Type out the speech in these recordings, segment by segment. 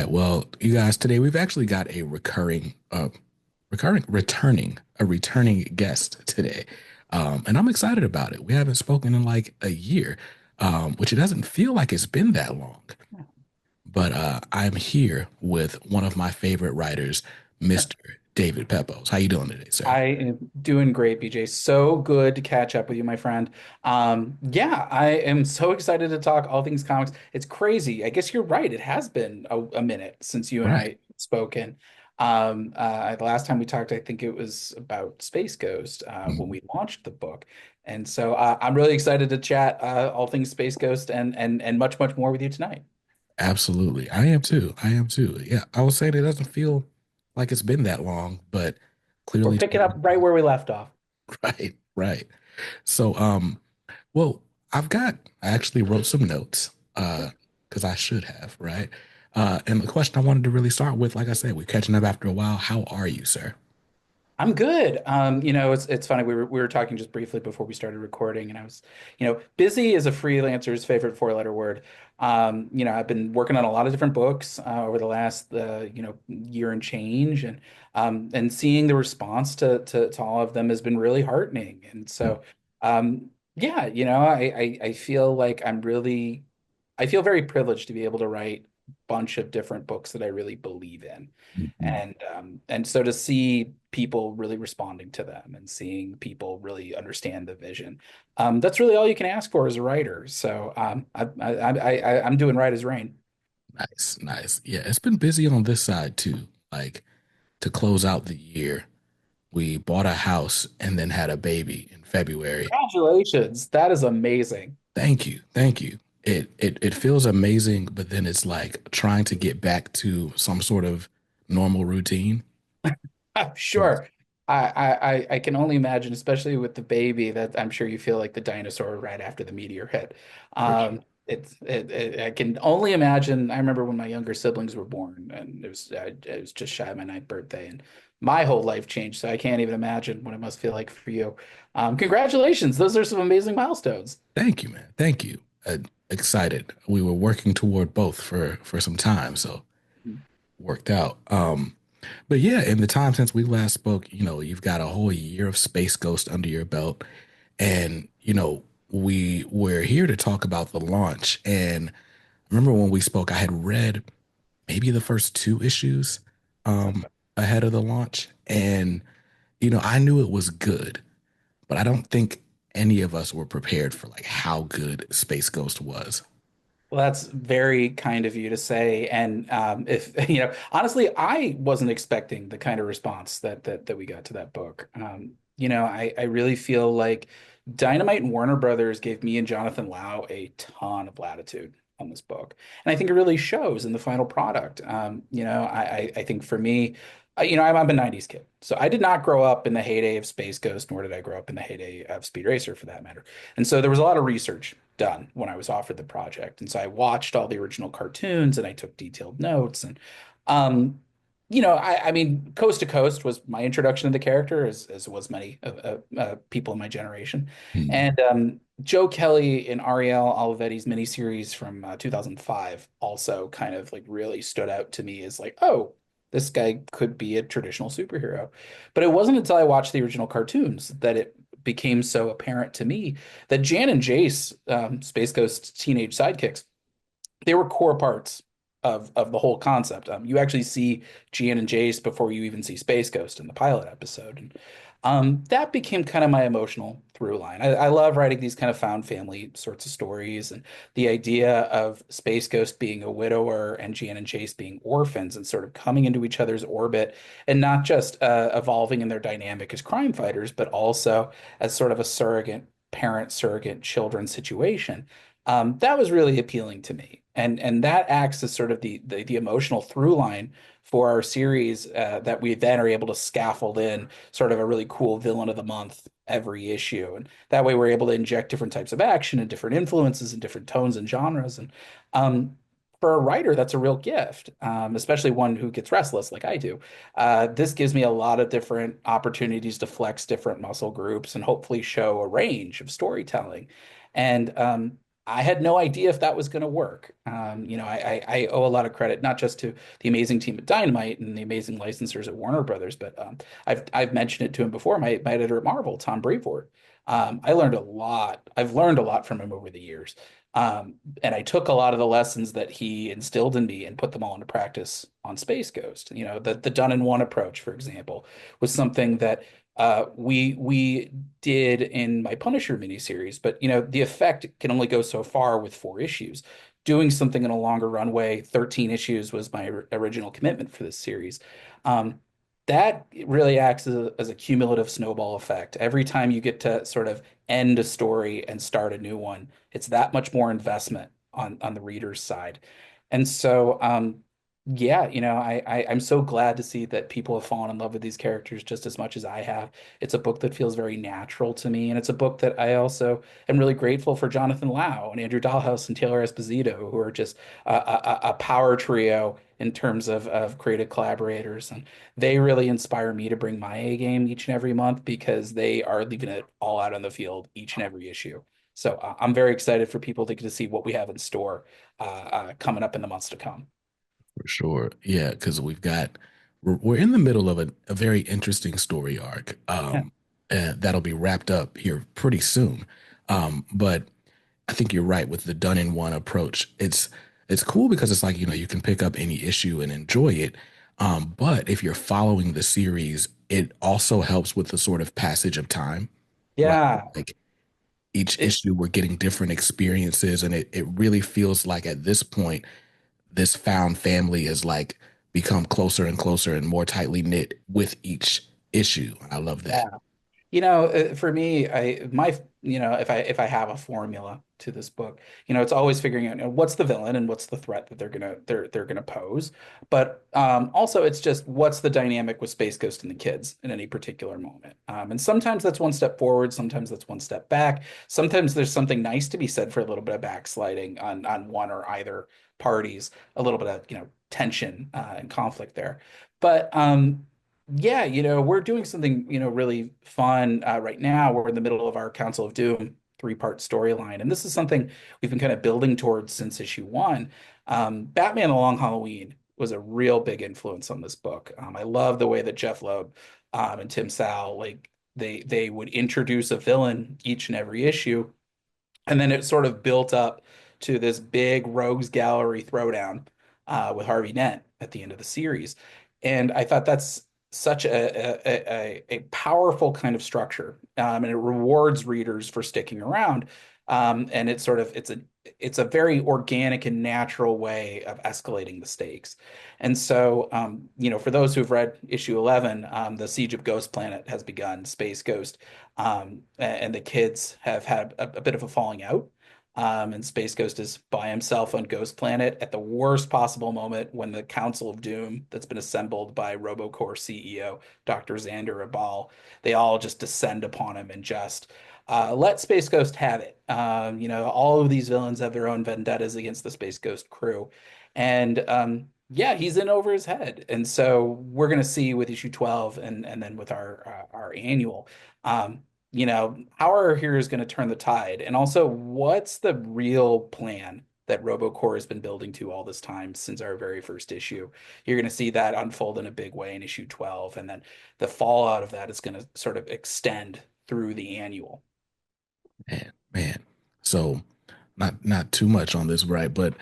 right. Well, you guys, today we've actually got a returning guest today. And I'm excited about it. We haven't spoken in like a year, which it doesn't feel like it's been that long. But I'm here with one of my favorite writers, Mr. David Pepose. How you doing today, sir? I am doing great, BJ. So good to catch up with you, my friend. Yeah, I am so excited to talk all things comics. It's crazy. I guess you're right. It has been a minute since you and Right. I spoken. The last time we talked, I think it was about Space Ghost when Mhm. we launched the book, and so I'm really excited to chat all things Space Ghost and much much more with you tonight. Absolutely. I am too. I am too. Yeah, I was saying it doesn't feel like it's been that long, but We're clearly picking up time right where we left off. right, right. So, well, I actually wrote some notes, because I should have, right? And the question I wanted to really start with, like I said, we're catching up after a while. How are you, sir? I'm good. It's funny. We were talking just briefly before we started recording, and I was, busy is a freelancer's favorite four-letter word. I've been working on a lot of different books over the last year and change, and seeing the response to all of them has been really heartening. And so, yeah, I feel like I feel very privileged to be able to write a bunch of different books that I really believe in. Mhm. And so to see people really responding to them and seeing people really understand the vision, that's really all you can ask for as a writer. So I'm doing right as rain. Nice, nice. Yeah, it's been busy on this side too. Like to close out the year, we bought a house and then had a baby in February. Congratulations. That is amazing. Thank you. Thank you. It feels amazing, but then it's like trying to get back to some sort of normal routine. I'm sure. I can only imagine, especially with the baby, that I'm sure you feel like the dinosaur right after the meteor hit. For sure. I can only imagine. I remember when my younger siblings were born, and it was just shy of my ninth birthday, and my whole life changed. So I can't even imagine what it must feel like for you. Congratulations! Those are some amazing milestones. Thank you, man. Thank you. Excited. We were working toward both for some time, so worked out. But yeah, in the time since we last spoke, you've got a whole year of Space Ghost under your belt, and we were here to talk about the launch. And remember when we spoke, I had read maybe the first two issues ahead of the launch, and I knew it was good, but I don't think any of us were prepared for like how good Space Ghost was. Well, that's very kind of you to say. And if honestly, I wasn't expecting the kind of response that we got to that book. I really feel like Dynamite and Warner Brothers gave me and Jonathan Lau a ton of latitude on this book, and I think it really shows in the final product. I think for me, I'm a '90s kid, so I did not grow up in the heyday of Space Ghost, nor did I grow up in the heyday of Speed Racer, for that matter. And so there was a lot of research done when I was offered the project. And so I watched all the original cartoons and I took detailed notes. And, I mean, Coast to Coast was my introduction to the character, as was many people in my generation. Hmm. And Joe Kelly and Ariel Olivetti's miniseries from 2005 also kind of like really stood out to me as like, oh, this guy could be a traditional superhero. But it wasn't until I watched the original cartoons that it became so apparent to me that Jan and Jace, Space Ghost's teenage sidekicks, they were core parts of the whole concept. You actually see Jan and Jace before you even see Space Ghost in the pilot episode. And that became kind of my emotional through line. I love writing these kind of found family sorts of stories, and the idea of Space Ghost being a widower and Jan and Jace being orphans and sort of coming into each other's orbit and not just evolving in their dynamic as crime fighters, but also as sort of a surrogate parent, surrogate children situation. That was really appealing to me, and that acts as sort of the emotional through line for our series that we then are able to scaffold in sort of a really cool villain of the month every issue, and that way we're able to inject different types of action and different influences and different tones and genres, and um, for a writer, that's a real gift, especially one who gets restless like I do. This gives me a lot of different opportunities to flex different muscle groups and hopefully show a range of storytelling. And I had no idea if that was going to work. I owe a lot of credit not just to the amazing team at Dynamite and the amazing licensors at Warner Brothers, but I've mentioned it to him before. My editor at Marvel, Tom Brevoort. I learned a lot. I've learned a lot from him over the years, and I took a lot of the lessons that he instilled in me and put them all into practice on Space Ghost. The done in one approach, for example, was something that we did in my Punisher miniseries, but the effect can only go so far with 4 issues. Doing something in a longer runway, 13 issues was my original commitment for this series. Um, that really acts as a cumulative snowball effect. Every time you get to sort of end a story and start a new one, it's that much more investment on the reader's side. And so yeah, I'm so glad to see that people have fallen in love with these characters just as much as I have. It's a book that feels very natural to me, and it's a book that I also am really grateful for Jonathan Lau and Andrew Dahlhaus and Taylor Esposito, who are just a power trio in terms of creative collaborators. And they really inspire me to bring my A game each and every month because they are leaving it all out on the field each and every issue. So I'm very excited for people to get to see what we have in store coming up in the months to come. For sure. Yeah, because we're in the middle of a very interesting story arc Yeah. that'll be wrapped up here pretty soon. But I think you're right with the done in one approach. It's cool because it's like, you can pick up any issue and enjoy it. But if you're following the series, it also helps with the sort of passage of time, right? Yeah. Like each It, issue we're getting different experiences, and it really feels like at this point this found family is like become closer and closer and more tightly knit with each issue. I love that. yeah. For me, if I have a formula to this book, it's always figuring out, what's the villain and what's the threat that they're gonna pose. But also it's just what's the dynamic with Space Ghost and the kids in any particular moment. And sometimes that's one step forward, sometimes that's one step back. Sometimes there's something nice to be said for a little bit of backsliding on one or either parties, a little bit of, tension and conflict there. But yeah, we're doing something, really fun right now. We're in the middle of our Council of Doom 3-part storyline, and this is something we've been kind of building towards since issue 1. Batman: The Long Halloween was a real big influence on this book. I love the way that Jeff Loeb and Tim Sal, like they would introduce a villain each and every issue, and then it sort of built up to this big rogues gallery throwdown with Harvey Dent at the end of the series. And I thought that's such a powerful kind of structure, and it rewards readers for sticking around. And it's a very organic and natural way of escalating the stakes. And so, for those who've read issue 11, the Siege of Ghost Planet has begun. Space Ghost and the kids have had a bit of a falling out. And Space Ghost is by himself on Ghost Planet at the worst possible moment when the Council of Doom that's been assembled by RoboCorps CEO Dr. Xander Abal, they all just descend upon him and just let Space Ghost have it. All of these villains have their own vendettas against the Space Ghost crew. And yeah, he's in over his head. And so we're going to see with issue 12 and then with our annual, how are our heroes going to turn the tide? And also, what's the real plan that RoboCorps has been building to all this time since our very first issue? You're going to see that unfold in a big way in issue 12. And then the fallout of that is going to sort of extend through the annual. Man, man. So not too much on this, right? But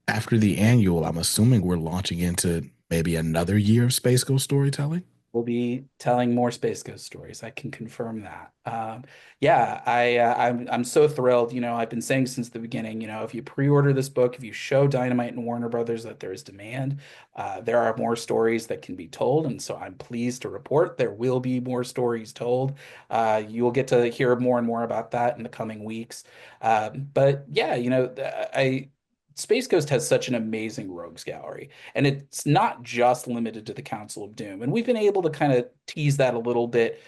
after the annual, I'm assuming we're launching into maybe another year of Space Ghost storytelling. We'll be telling more Space Ghost stories. I can confirm that. Yeah, I'm so thrilled. I've been saying since the beginning. If you pre-order this book, if you show Dynamite and Warner Brothers that there is demand, there are more stories that can be told, and so I'm pleased to report there will be more stories told. You will get to hear more and more about that in the coming weeks. But yeah, I. Space Ghost has such an amazing rogues gallery. And it's not just limited to the Council of Doom. And we've been able to kind of tease that a little bit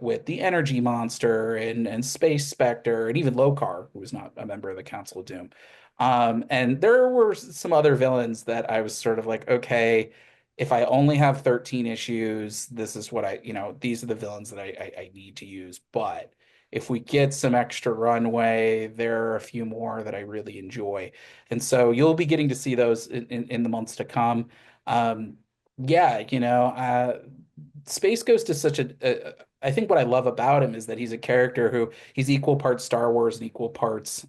with the Energy Monster and Space Spectre and even Lokar, who was not a member of the Council of Doom. And there were some other villains that I was sort of like, okay, if I only have 13 issues, this is what these are the villains that I need to use. But if we get some extra runway, there are a few more that I really enjoy. And so you'll be getting to see those in the months to come. Um, yeah, Space Ghost is such I think what I love about him is that he's a character who he's equal parts Star Wars and equal parts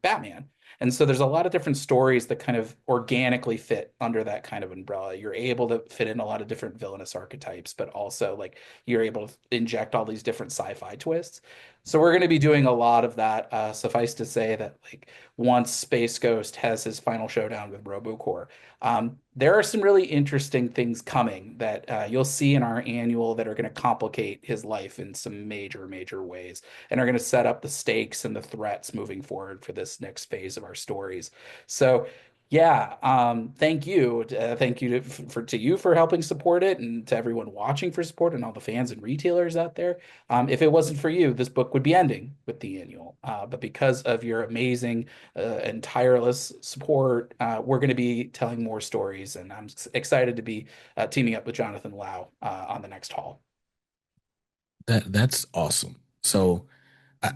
Batman. And so there's a lot of different stories that kind of organically fit under that kind of umbrella. You're able to fit in a lot of different villainous archetypes, but also like you're able to inject all these different sci-fi twists. So we're going to be doing a lot of that. Suffice to say that like once Space Ghost has his final showdown with RoboCore, there are some really interesting things coming that you'll see in our annual that are going to complicate his life in some major, major ways and are going to set up the stakes and the threats moving forward for this next phase of our stories. So, yeah, thank you to you for helping support it, and to everyone watching for support, and all the fans and retailers out there. If it wasn't for you, this book would be ending with the annual. But because of your amazing and tireless support, we're going to be telling more stories, and I'm excited to be teaming up with Jonathan Lau on the next haul. That's awesome. So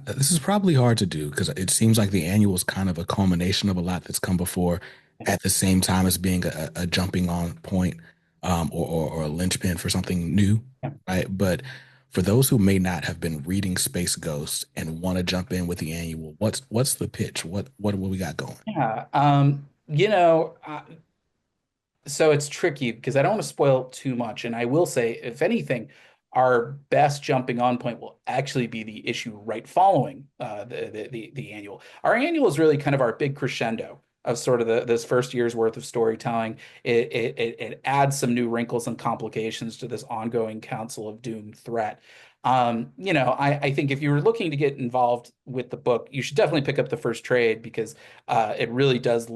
this is probably hard to do because it seems like the annual is kind of a culmination of a lot that's come before, at the same time as being a jumping on point, or a linchpin for something new, Yeah. right? But for those who may not have been reading Space Ghost and want to jump in with the annual, what's the pitch? What we got going? Yeah. So it's tricky because I don't want to spoil too much. And I will say, if anything, our best jumping on point will actually be the issue right following the annual. Our annual is really kind of our big crescendo of sort of this first year's worth of storytelling. It adds some new wrinkles and complications to this ongoing Council of Doom threat. I think if you were looking to get involved with the book, you should definitely pick up the first trade because it really does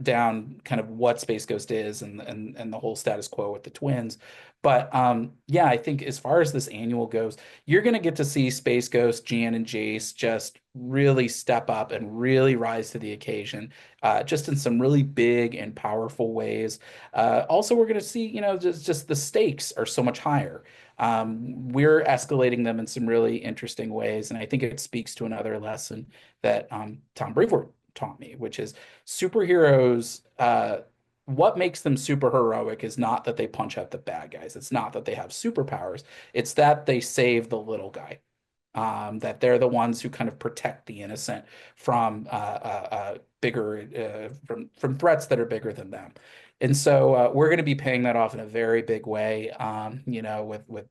down kind of what Space Ghost is and the whole status quo with the twins. But yeah, I think as far as this annual goes, you're going to get to see Space Ghost, Jan, and Jace just really step up and really rise to the occasion, just in some really big and powerful ways. Also, we're going to see, just the stakes are so much higher. We're escalating them in some really interesting ways, and I think it speaks to another lesson that Tom Brevoort taught me, which is superheroes. What makes them super heroic is not that they punch out the bad guys. It's not that they have superpowers. It's that they save the little guy. That they're the ones who kind of protect the innocent from bigger from threats that are bigger than them. And so we're going to be paying that off in a very big way. With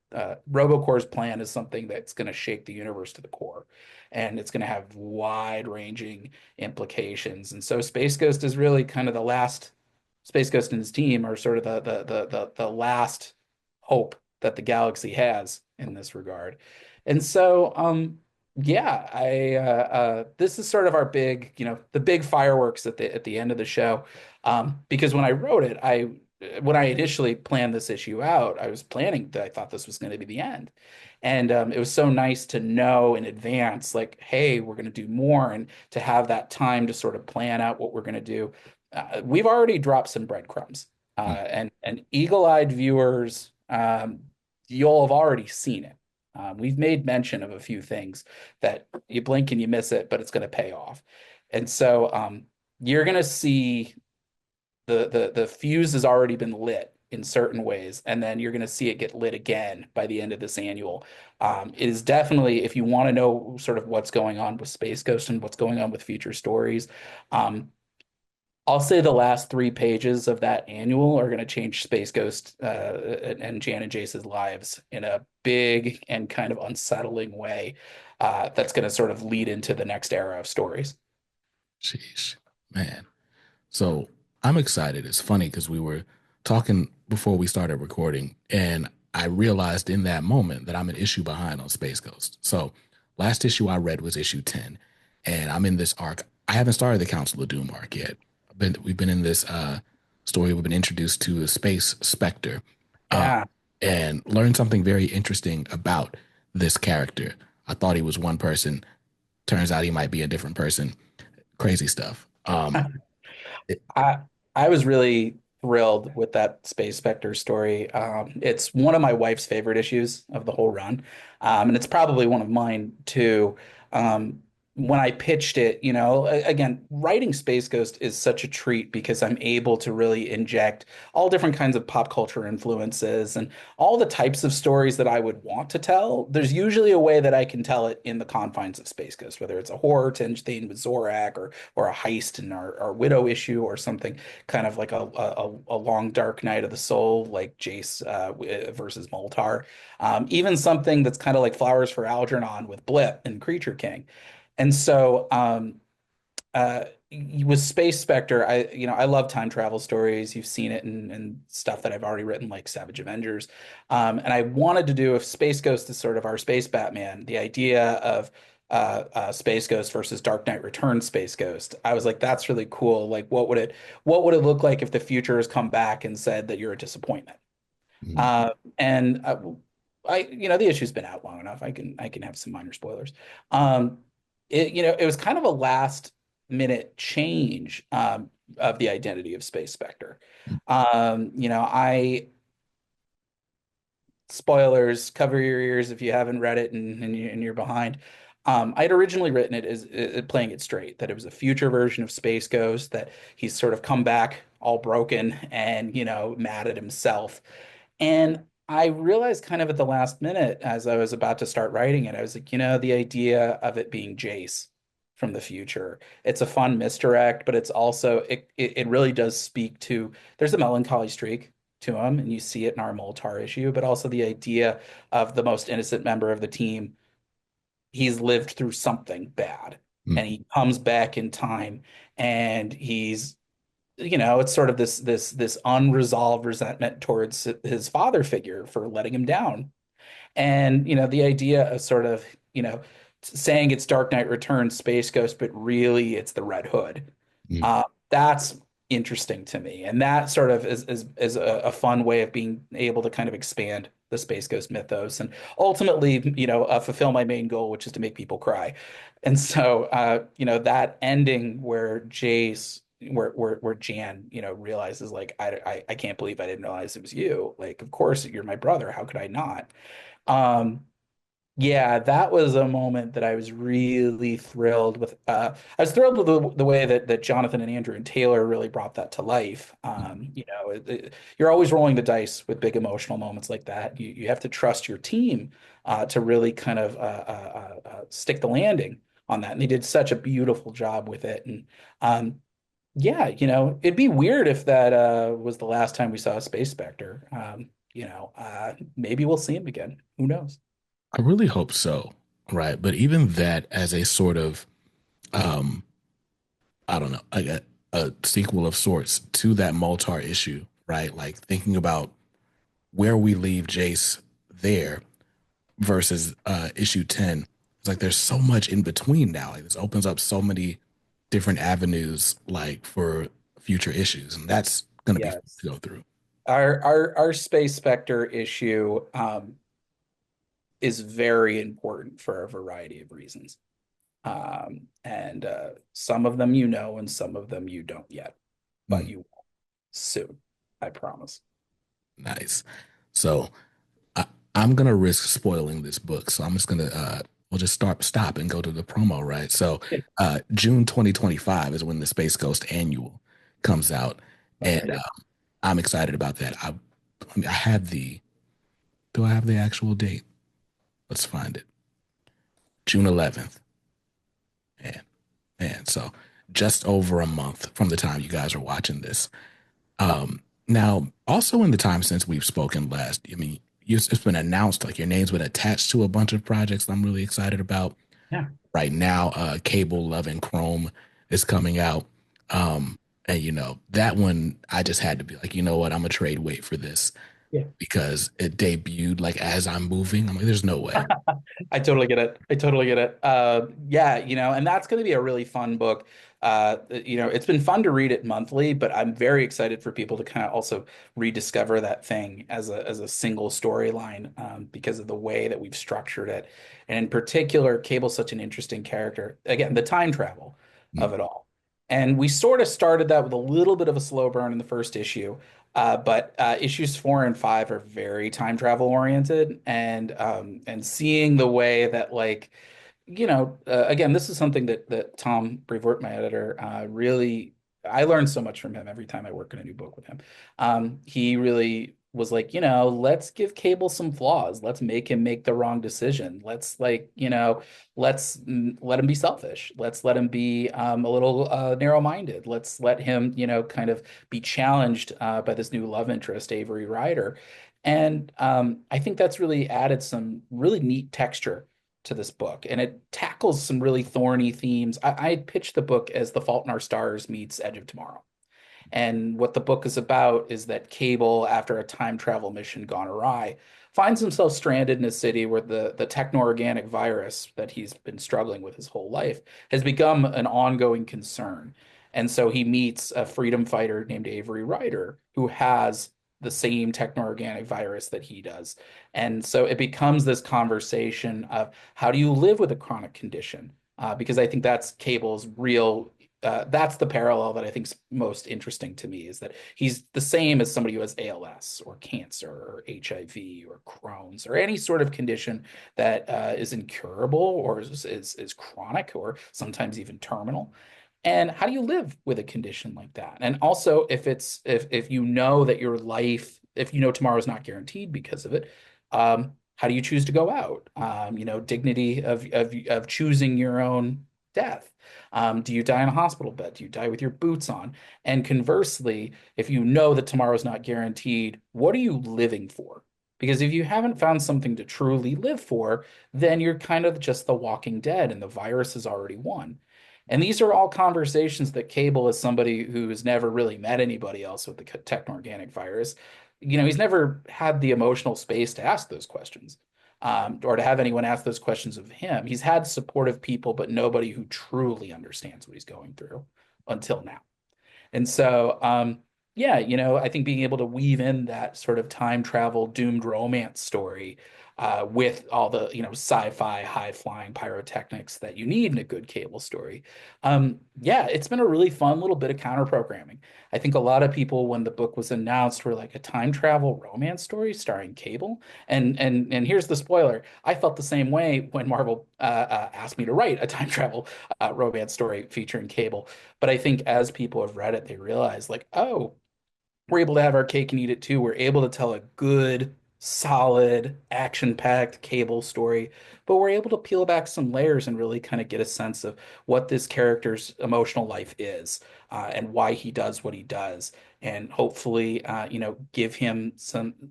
RoboCore's plan is something that's going to shake the universe to the core, and it's going to have wide-ranging implications. And so Space Ghost is really kind of the last. Space Ghost and his team are sort of the last hope that the galaxy has in this regard. And so, yeah, I this is sort of our big, the big fireworks at the end of the show. Because when I wrote it, when I initially planned this issue out, I was planning that I thought this was going to be the end. And it was so nice to know in advance, like, hey, we're going to do more, and to have that time to sort of plan out what we're going to do. We've already dropped some breadcrumbs, Hmm. and eagle-eyed viewers, you'll have already seen it. We've made mention of a few things that you blink and you miss it, but it's going to pay off. And so you're going to see the fuse has already been lit in certain ways, and then you're going to see it get lit again by the end of this annual. It is definitely, if you want to know sort of what's going on with Space Ghost and what's going on with future stories, I'll say the last 3 pages of that annual are going to change Space Ghost and Jan and Jace's lives in a big and kind of unsettling way. That's going to sort of lead into the next era of stories. Sheesh, man. So I'm excited. It's funny because we were talking before we started recording, and I realized in that moment that I'm an issue behind on Space Ghost. So last issue I read was issue 10, and I'm in this arc. I haven't started the Council of Doom arc yet. We've been in this story. We've been introduced to a space Spectre, uh, Yeah. and learned something very interesting about this character. I thought he was one person. Turns out he might be a different person. Crazy stuff. It, I I was really thrilled with that Space Spectre story. It's one of my wife's favorite issues of the whole run, and it's probably one of mine too. Um, when I pitched it, again, writing Space Ghost is such a treat because I'm able to really inject all different kinds of pop culture influences and all the types of stories that I would want to tell. There's usually a way that I can tell it in the confines of Space Ghost, whether it's a horror tinge thing with Zorak or a heist in our Widow issue or something kind of like a long dark night of the soul like Jace versus Moltar. Even something that's kind of like Flowers for Algernon with Blip and Creature King. And so uh, with Space Spectre, I love time travel stories. You've seen it in stuff that I've already written, like Savage Avengers. And I wanted to do if Space Ghost is sort of our space Batman, the idea of Space Ghost versus Dark Knight Returns Space Ghost. I was like, that's really cool. Like, what would it look like if the future has come back and said that you're a disappointment? Mm, Uh, and the issue's been out long enough. I can have some minor spoilers. Um, it was kind of a last minute change of the identity of Space Spectre. I spoilers, cover your ears if you haven't read it and you're behind. I'd originally written it as playing it straight, that it was a future version of Space Ghost, that he's sort of come back all broken and, mad at himself. And I realized kind of at the last minute as I was about to start writing it, I was like, the idea of it being Jace from the future. It's a fun misdirect, but it's also it really does speak to there's a melancholy streak to him, and you see it in our Moltar issue, but also the idea of the most innocent member of the team. He's lived through something bad mm, and he comes back in time and it's sort of this unresolved resentment towards his father figure for letting him down. And, the idea of sort of, saying it's Dark Knight Returns Space Ghost, but really it's the Red Hood. mm, That's interesting to me. And that sort of is a fun way of being able to kind of expand the Space Ghost mythos and ultimately, fulfill my main goal, which is to make people cry. And so, that ending where where Jan, realizes like, I can't believe I didn't realize it was you. Like, of course, you're my brother. How could I not? Um, yeah, that was a moment that I was really thrilled with. I was thrilled with the way that Jonathan and Andrew and Taylor really brought that to life. You're always rolling the dice with big emotional moments like that. You have to trust your team to really kind of stick the landing on that. And they did such a beautiful job with it. And yeah, it'd be weird if that was the last time we saw a Space Spectre. Maybe we'll see him again. Who knows? I really hope so, right? But even that as a sort of, um, I don't know, a sequel of sorts to that Moltar issue, right? Like thinking about where we leave Jace there versus issue 10. It's like there's so much in between now. Like this opens up so many different avenues like for future issues. And that's gonna be fun Yes. to go through. Our Space Spectre issue is very important for a variety of reasons. And some of them and some of them you don't yet, but Mm, you will soon, I promise. nice. So I, I'm gonna risk spoiling this book. So I'm just gonna we'll just stop and go to the promo, right? So June 2025 is when the Space Ghost annual comes out. That's And right. I'm excited about that. I mean, I have the do I have the actual date? Let's find it. June 11th. Man, man. So just over a month from the time you guys are watching this. Now, also in the time since we've spoken last, I mean, it's been announced like your name's been attached to a bunch of projects I'm really excited about. Yeah. Right now, Cable Love and Chrome is coming out. And that one I just had to be like, you know what, I'm gonna trade wait for this Yeah. because it debuted like as I'm moving. I'm like, there's no way. I totally get it. I totally get it. Yeah, and that's going to be a really fun book. It's been fun to read it monthly, but I'm very excited for people to kind of also rediscover that thing as a single storyline because of the way that we've structured it. And in particular, Cable's such an interesting character. Again, the time travel of Mm, it all. And we sort of started that with a little bit of a slow burn in the first issue. But issues 4 and 5 are very time travel oriented, and seeing the way that again, this is something that Tom Brevoort, my editor, really, I learned so much from him every time I work on a new book with him. He really was like, let's give Cable some flaws. Let's make him make the wrong decision. Let's let him be selfish. Let's let him be a little narrow-minded. Let's let him, kind of be challenged by this new love interest, Avery Ryder. And I think that's really added some really neat texture to this book, and it tackles some really thorny themes. I pitched the book as The Fault in Our Stars meets Edge of Tomorrow. And what the book is about is that Cable, after a time travel mission gone awry, finds himself stranded in a city where the techno-organic virus that he's been struggling with his whole life has become an ongoing concern. And so he meets a freedom fighter named Avery Ryder who has the same techno-organic virus that he does. And so it becomes this conversation of how do you live with a chronic condition? Because I think that's Cable's real that's the parallel that I think's most interesting to me, is that he's the same as somebody who has ALS or cancer or HIV or Crohn's or any sort of condition that is incurable or is chronic or sometimes even terminal. And how do you live with a condition like that? And also, if you know that your life, if you know tomorrow is not guaranteed because of it, how do you choose to go out? Dignity of choosing your own death. Do you die in a hospital bed? Do you die with your boots on? And conversely, if you know that tomorrow's not guaranteed, what are you living for? Because if you haven't found something to truly live for, then you're kind of just the walking dead and the virus has already won. And these are all conversations that Cable, as somebody who's never really met anybody else with the techno-organic virus, he's never had the emotional space to ask those questions, or to have anyone ask those questions of him. He's had supportive people, but nobody who truly understands what he's going through until now. And so, yeah, I think being able to weave in that sort of time travel doomed romance story with all the, sci-fi, high-flying pyrotechnics that you need in a good Cable story. Yeah, it's been a really fun little bit of counter-programming. I think a lot of people, when the book was announced, were like, a time travel romance story starring Cable. And here's the spoiler. I felt the same way when Marvel asked me to write a time travel romance story featuring Cable. But I think as people have read it, they realize like, oh, we're able to have our cake and eat it too. We're able to tell a good, solid, action-packed Cable story, but we're able to peel back some layers and really kind of get a sense of what this character's emotional life is, and why he does what he does, and hopefully, give him something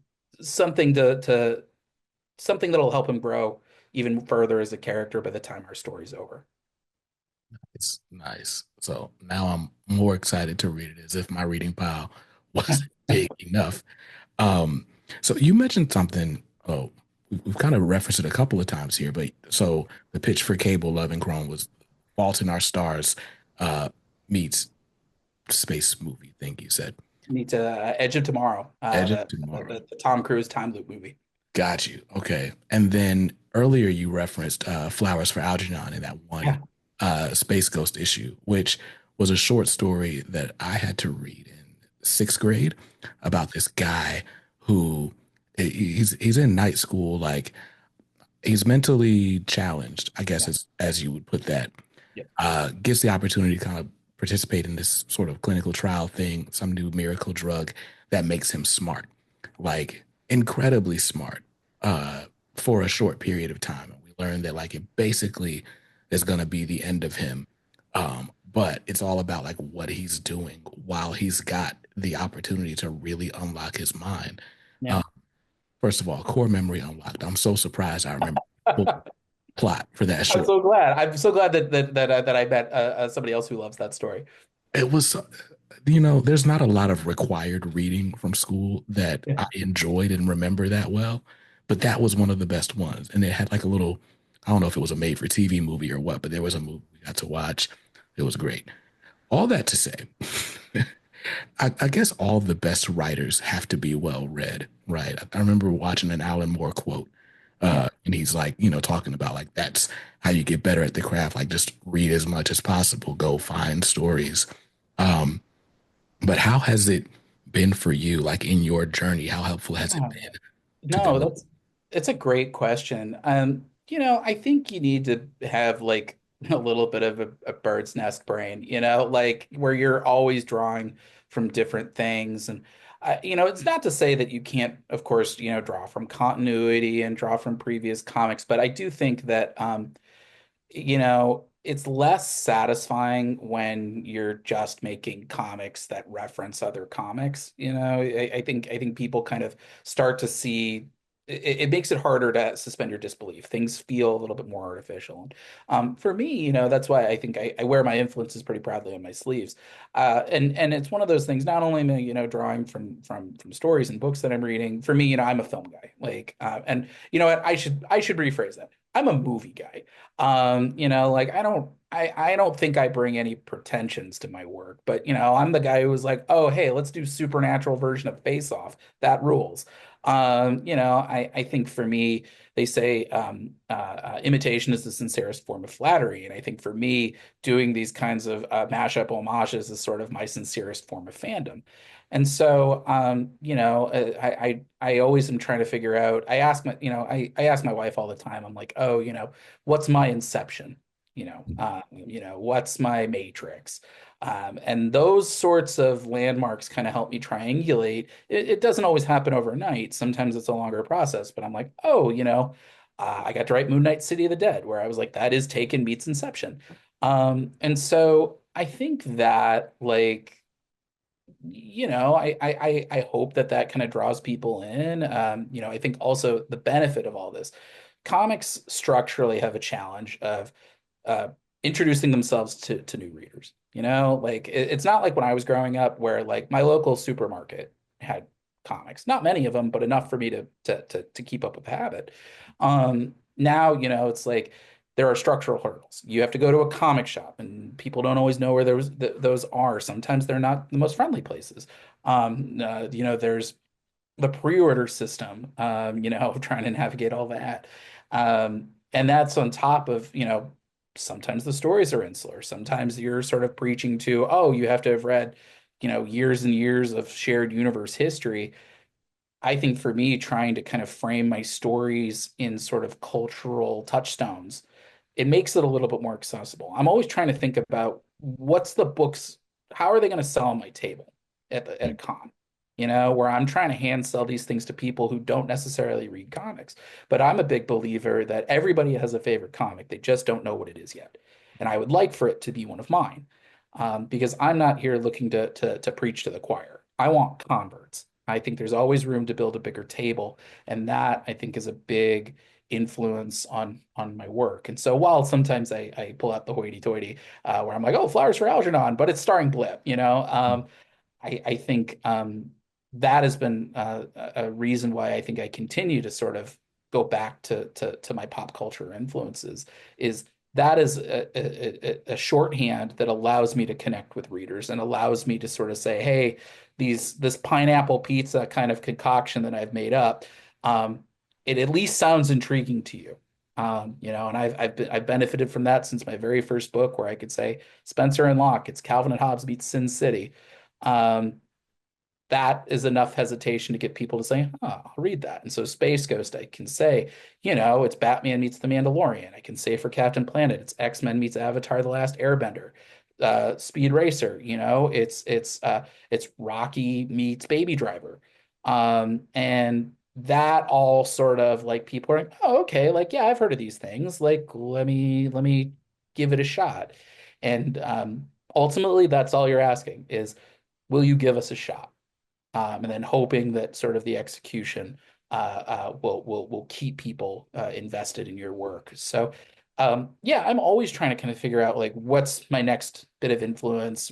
to something that'll help him grow even further as a character by the time our story's over. It's nice. So now I'm more excited to read it as if my reading pile wasn't big enough. Um, so you mentioned something. Oh, we've kind of referenced it a couple of times here, but so the pitch for Cable Love and Chrome was Fault in Our Stars uh, meets space movie thing you said. Need to Edge of Tomorrow, Edge of Tomorrow. the Tom Cruise time loop movie. Got you. Okay. And then earlier you referenced Flowers for Algernon in that one Yeah, Space Ghost issue, which was a short story that I had to read in sixth grade about this guy who he's in night school, like he's mentally challenged, I guess yeah, as you would put that. yeah, Gets the opportunity to kind of participate in this sort of clinical trial thing, some new miracle drug that makes him smart, like incredibly smart, uh, for a short period of time. And we learn that like it basically is going to be the end of him. But it's all about like what he's doing while he's got the opportunity to really unlock his mind. yeah. Uh, First of all, core memory unlocked. I'm so surprised I remember the full plot for that I'm short. so glad. I'm so glad that I met somebody else who loves that story. It was, there's not a lot of required reading from school that Yeah. I enjoyed and remember that well, but that was one of the best ones. And it had like a little, I don't know if it was a made for TV movie or what, but there was a movie we got to watch. It was great. All that to say, I guess all the best writers have to be well read, right? I remember watching an Alan Moore quote. Yeah. And he's like, talking about like that's how you get better at the craft. Like just read as much as possible, go find stories. Um, but how has it been for you, like in your journey? How helpful has it Yeah. been to No, develop? that's it's a great question. I think you need to have like a little bit of a bird's nest brain, like where you're always drawing from different things. And it's not to say that you can't, of course, draw from continuity and draw from previous comics, but I do think that it's less satisfying when you're just making comics that reference other comics. I think people kind of start to see it makes it harder to suspend your disbelief. Things feel a little bit more artificial. For me, that's why I think I wear my influences pretty proudly on my sleeves. And it's one of those things. Not only am I, drawing from stories and books that I'm reading. For me, I'm a film guy. Like, and you know what? I should rephrase that. I'm a movie guy. Like I don't think I bring any pretensions to my work, but I'm the guy who was like, oh, hey, let's do supernatural version of Face Off. That rules. I think for me, they say imitation is the sincerest form of flattery, and I think for me, doing these kinds of mashup homages is sort of my sincerest form of fandom. And so, I always am trying to figure out. I ask my wife all the time. I'm like, oh, what's my Inception? What's my Matrix? And those sorts of landmarks kind of help me triangulate. It doesn't always happen overnight. Sometimes it's a longer process, but I'm like, oh, I got to write Moon Knight City of the Dead, where I was like, that is Taken meets Inception. And so I think that like I hope that kind of draws people in. I think also the benefit of all this, comics structurally have a challenge of uh, introducing themselves to new readers. Like it's not like when I was growing up where like my local supermarket had comics, not many of them, but enough for me to keep up with the habit. Now, it's like there are structural hurdles. You have to go to a comic shop, and people don't always know where those are. Sometimes they're not the most friendly places. There's the pre-order system, trying to navigate all that. And that's on top of, sometimes the stories are insular. Sometimes you're sort of preaching to, oh, you have to have read, years and years of shared universe history. I think for me, trying to kind of frame my stories in sort of cultural touchstones, it makes it a little bit more accessible. I'm always trying to think about what's the books, how are they going to sell on my table at a con? Where I'm trying to hand sell these things to people who don't necessarily read comics. But I'm a big believer that everybody has a favorite comic. They just don't know what it is yet. And I would like for it to be one of mine, because I'm not here looking to preach to the choir. I want converts. I think there's always room to build a bigger table, and that I think is a big influence on my work. And so while sometimes I pull out the hoity-toity where I'm like, oh, Flowers for Algernon, but it's starring Blip, I think that has been a reason why I think I continue to sort of go back to my pop culture influences is that is a shorthand that allows me to connect with readers and allows me to sort of say, hey, this pineapple pizza kind of concoction that I've made up, it at least sounds intriguing to you. And I've benefited from that since my very first book, where I could say Spencer and Locke, it's Calvin and Hobbes meets Sin City. Um, that is enough hesitation to get people to say, oh, I'll read that. And so Space Ghost, I can say, it's Batman meets The Mandalorian. I can say for Captain Planet, it's X-Men meets Avatar: The Last Airbender. Speed Racer, it's Rocky meets Baby Driver. And that all sort of like people are like, oh, okay, like yeah, I've heard of these things. Like let me give it a shot. And ultimately that's all you're asking is, will you give us a shot? And then hoping that sort of the execution will keep people invested in your work. So yeah, I'm always trying to kind of figure out like what's my next bit of influence.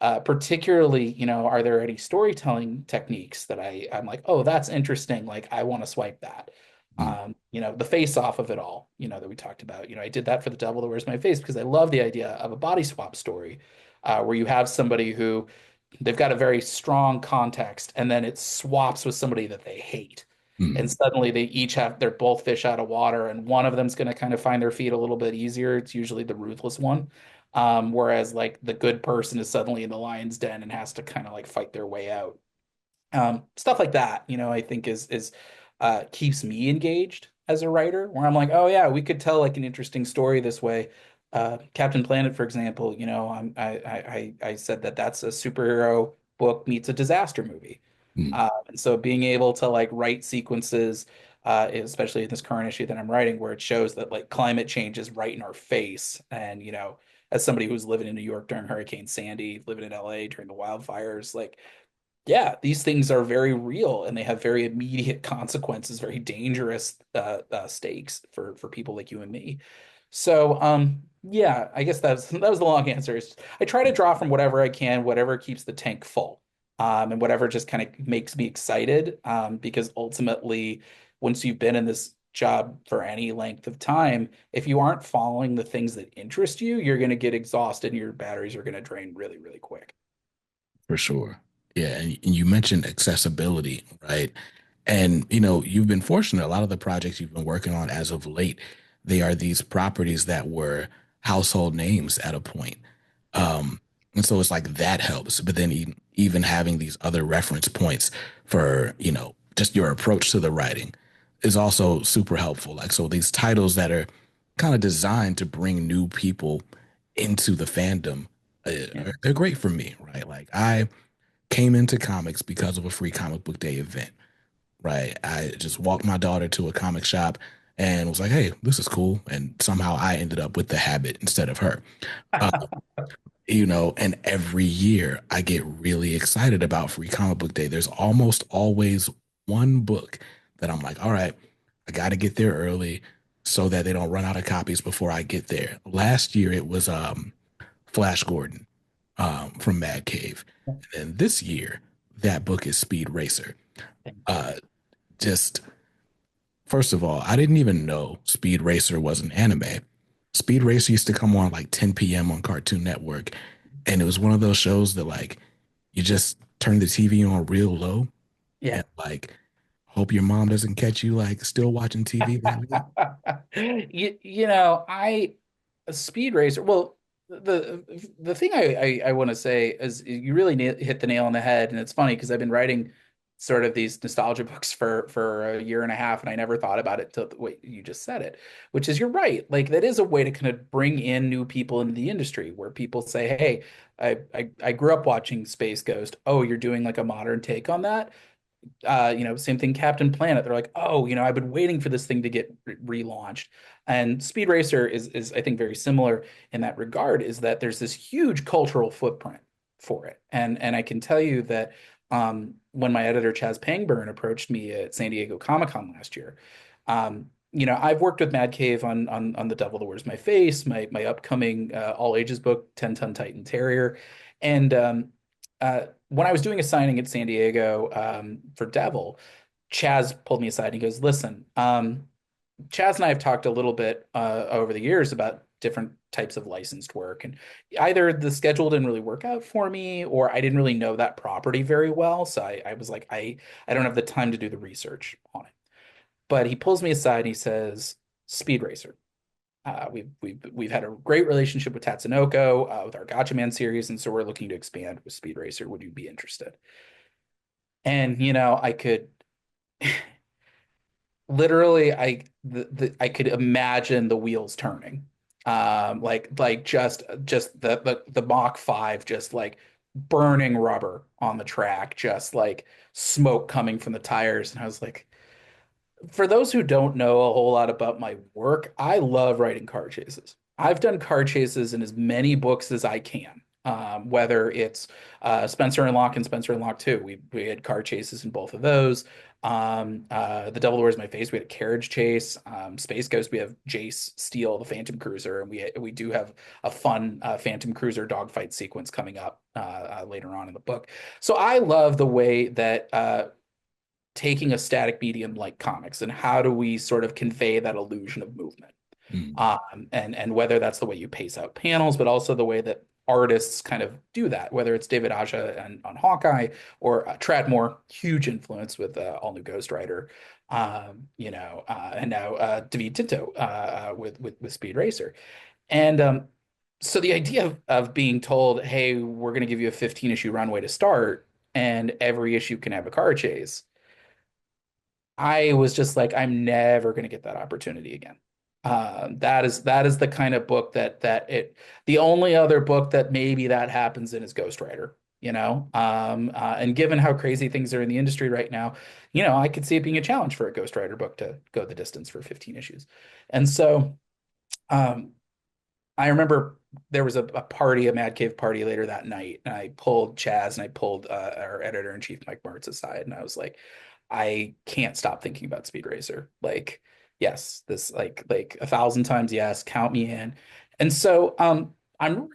Particularly, are there any storytelling techniques that I'm like, oh, that's interesting. Like I want to swipe that. The face off of it all, that we talked about. I did that for The Devil That Wears My Face because I love the idea of a body swap story, where you have somebody who they've got a very strong context and then it swaps with somebody that they hate. Mm, And suddenly they're both fish out of water, and one of them's going to kind of find their feet a little bit easier. It's usually the ruthless one. Whereas like the good person is suddenly in the lion's den and has to kind of like fight their way out. Stuff like that, I think is keeps me engaged as a writer, where I'm like, oh yeah, we could tell like an interesting story this way. Captain Planet, for example, I said that that's a superhero book meets a disaster movie. mm, And so being able to like write sequences, especially in this current issue that I'm writing, where it shows that like climate change is right in our face, and as somebody who's living in New York during Hurricane Sandy, living in LA during the wildfires, like yeah, these things are very real and they have very immediate consequences, very dangerous stakes for people like you and me. So, yeah, I guess that was the long answer. I try to draw from whatever I can, whatever keeps the tank full, and whatever just kind of makes me excited. Because ultimately, once you've been in this job for any length of time, if you aren't following the things that interest you, you're going to get exhausted and your batteries are going to drain really, really quick. for sure. Yeah, and you mentioned accessibility, right? And you've been fortunate. A lot of the projects you've been working on as of late, they are these properties that were household names at a point. Yeah. And so it's like that helps. But then even having these other reference points for, just your approach to the writing is also super helpful. Like, so these titles that are kind of designed to bring new people into the fandom, Yeah. they're great for me, right? Like, I came into comics because of a free comic book day event, right? I just walked my daughter to a comic shop and was like, hey, this is cool. And somehow I ended up with the habit instead of her. Uh, and every year I get really excited about Free Comic Book Day. There's almost always one book that I'm like, all right, I got to get there early so that they don't run out of copies before I get there. Last year it was Flash Gordon from Mad Cave. And then this year, that book is Speed Racer. Thank you. Uh, just First of all, I didn't even know Speed Racer was an anime. Speed Racer used to come on like 10 p.m. on Cartoon Network, and it was one of those shows that like you just turn the TV on real low Yeah. and like hope your mom doesn't catch you like still watching TV that late. I a speed racer. Well, the thing I want to say is you really hit the nail on the head, and it's funny because I've been writing sort of these nostalgia books for a year and a half, and I never thought about it till the way you just said it, which is you're right. Like that is a way to kind of bring in new people into the industry where people say, "Hey, I grew up watching Space Ghost. Oh, you're doing like a modern take on that." Same thing, Captain Planet. They're like, oh, I've been waiting for this thing to get relaunched. And Speed Racer is I think very similar in that regard, is that there's this huge cultural footprint for it. And I can tell you that when my editor Chaz Pangburn approached me at San Diego Comic-Con last year, I've worked with Mad Cave on The Devil That Wears My Face, my upcoming all ages book, 10 Ton Titan Terrier. And when I was doing a signing at San Diego for Devil, Chaz pulled me aside and he goes, "Listen, Chaz and I have talked a little bit over the years about different types of licensed work, and either the schedule didn't really work out for me, or I didn't really know that property very well. So I was like, I don't have the time to do the research on it." But he pulls me aside and he says, "Speed Racer. We've had a great relationship with Tatsunoko with our Gotcha Man series, and so we're looking to expand with Speed Racer. Would you be interested?" And I could literally, I could imagine the wheels turning, like just the Mach 5 just like burning rubber on the track, just like smoke coming from the tires, and I was like, for those who don't know a whole lot about my work, I love writing car chases. I've done car chases in as many books as I can. Whether it's Spencer and Locke and Spencer and Locke 2, we had car chases in both of those. The Devil Wears My Face, we had a carriage chase. Space Ghost, we have Jace steal the Phantom Cruiser, and we do have a fun Phantom Cruiser dogfight sequence coming up later on in the book. So I love the way that taking a static medium like comics and how do we sort of convey that illusion of movement, Mm, and whether that's the way you pace out panels, but also the way that artists kind of do that, whether it's David Aja and on Hawkeye or Tradmore, huge influence with All New Ghost Rider, and now David Tinto with Speed Racer. And so the idea of being told, hey, we're going to give you a 15 issue runway to start, and every issue can have a car chase. I was just like, I'm never going to get that opportunity again. That is the kind of book the only other book that maybe that happens in is Ghost Rider, and given how crazy things are in the industry right now, I could see it being a challenge for a Ghost Rider book to go the distance for 15 issues. And so, um, I remember there was a party, a Mad Cave party later that night, and I pulled Chaz and I pulled our editor in chief, Mike Martz, aside, and I was like, I can't stop thinking about Speed Racer. Like, yes, this like 1,000 times yes, count me in. And so I'm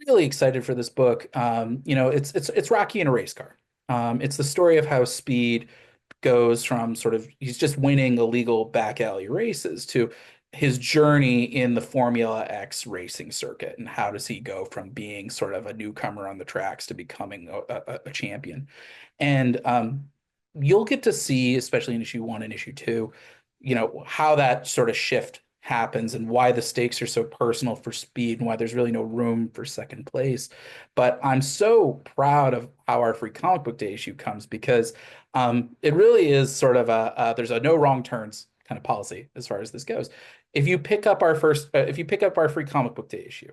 really excited for this book. It's Rocky in a race car. It's the story of how Speed goes from sort of he's just winning illegal back alley races to his journey in the Formula X racing circuit, and how does he go from being sort of a newcomer on the tracks to becoming a champion. And you'll get to see, especially in issue one and issue two, how that sort of shift happens and why the stakes are so personal for Speed and why there's really no room for second place. But I'm so proud of how our free comic book day issue comes, because it really is sort of there's a no wrong turns kind of policy as far as this goes. If you pick up our free comic book day issue,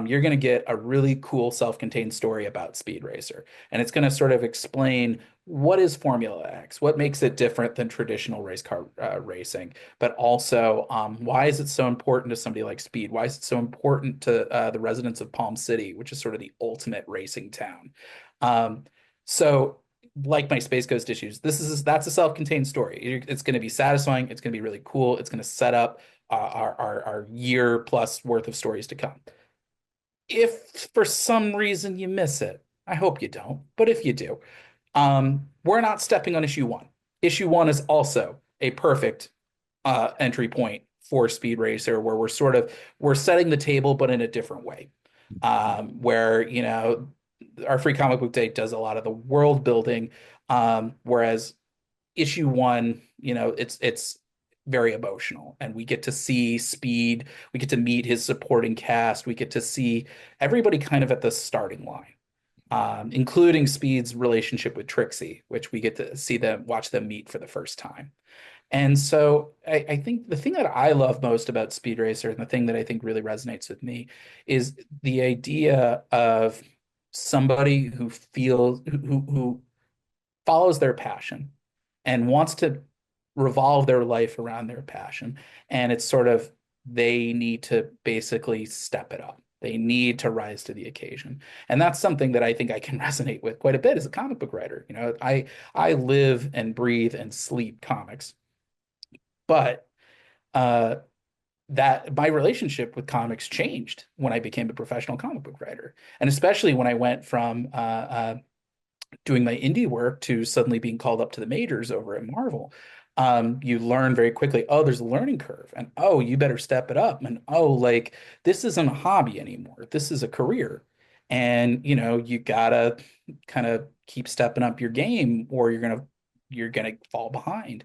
you're going to get a really cool self-contained story about Speed Racer, and it's going to sort of explain what is Formula X, what makes it different than traditional race car racing, but also why is it so important to somebody like Speed? Why is it so important to the residents of Palm City, which is sort of the ultimate racing town? So, like my Space Ghost issues, that's a self-contained story. It's going to be satisfying. It's going to be really cool. It's going to set up our year plus worth of stories to come. If for some reason you miss it, I hope you don't, but if you do, we're not stepping on issue one. Issue one is also a perfect entry point for Speed Racer, where we're setting the table, but in a different way. Where our free comic book day does a lot of the world building, whereas issue one, it's very emotional, and we get to see Speed, we get to meet his supporting cast, we get to see everybody kind of at the starting line, including Speed's relationship with Trixie, which we get to watch them meet for the first time. And so I think the thing that I love most about Speed Racer, and the thing that I think really resonates with me, is the idea of somebody who follows their passion and wants to revolve their life around their passion. And it's sort of they need to basically step it up. They need to rise to the occasion. And that's something that I think I can resonate with quite a bit as a comic book writer. I live and breathe and sleep comics. But uh, that my relationship with comics changed when I became a professional comic book writer, and especially when I went from doing my indie work to suddenly being called up to the majors over at Marvel. You learn very quickly, oh, there's a learning curve, and oh, you better step it up, and oh, like this isn't a hobby anymore. This is a career. And you gotta kind of keep stepping up your game, or you're gonna fall behind.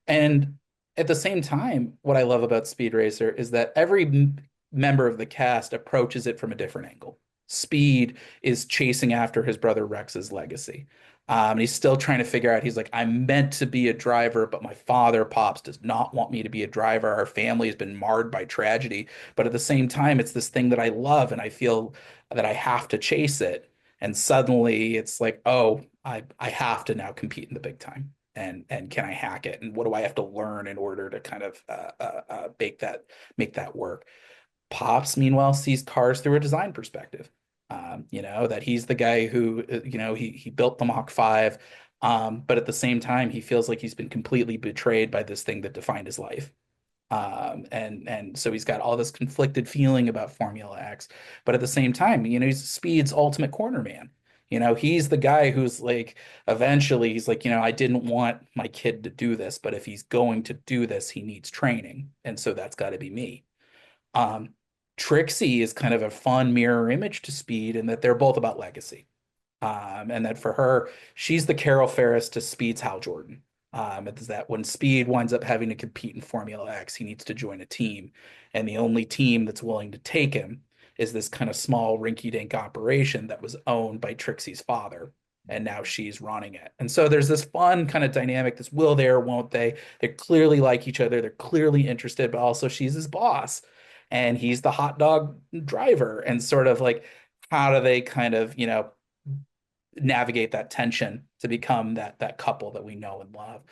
And at the same time, what I love about Speed Racer is that every member of the cast approaches it from a different angle. Speed is chasing after his brother Rex's legacy. And he's still trying to figure out, he's like, I'm meant to be a driver, but my father, Pops, does not want me to be a driver. Our family has been marred by tragedy. But at the same time, it's this thing that I love, and I feel that I have to chase it. And suddenly it's like, oh, I have to now compete in the big time. And can I hack it? And what do I have to learn in order to kind of make that work? Pops, meanwhile, sees cars through a design perspective. That he's the guy who, he built the Mach 5, but at the same time, he feels like he's been completely betrayed by this thing that defined his life. And so he's got all this conflicted feeling about Formula X, but at the same time, he's Speed's ultimate corner man. He's the guy who's like, eventually, he's like, I didn't want my kid to do this, but if he's going to do this, he needs training, and so that's got to be me. Um, Trixie is kind of a fun mirror image to Speed in that they're both about legacy. And that for her, she's the Carol Ferris to Speed's Hal Jordan. It's that when Speed winds up having to compete in Formula X, he needs to join a team. And the only team that's willing to take him is this kind of small rinky-dink operation that was owned by Trixie's father. And now she's running it. And so there's this fun kind of dynamic, this will they or won't they? They clearly like each other. They're clearly interested, but also she's his boss and he's the hot dog driver. And sort of like, how do they kind of, navigate that tension to become that couple that we know and love.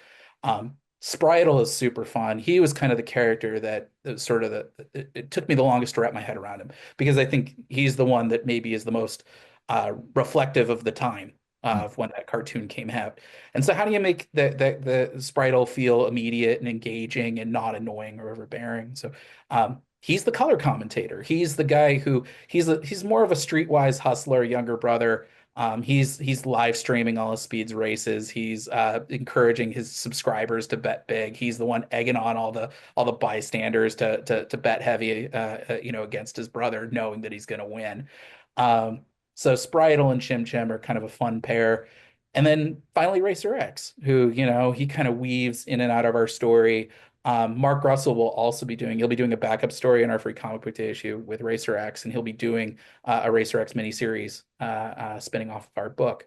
Spritel is super fun. He was kind of the character that was sort of it took me the longest to wrap my head around him because I think he's the one that maybe is the most reflective of the time of when that cartoon came out. And so how do you make the Spritel feel immediate and engaging and not annoying or overbearing? So he's the color commentator. He's the guy who he's more of a streetwise hustler, younger brother. He's live streaming all of Speed's races. He's encouraging his subscribers to bet big. He's the one egging on all the bystanders to bet heavy, against his brother, knowing that he's going to win. So Spritel and Chim Chim are kind of a fun pair. And then finally Racer X, who, he kind of weaves in and out of our story. Mark Russell will also he'll be doing a backup story in our free comic book day issue with Racer X, and he'll be doing a Racer X miniseries spinning off of our book.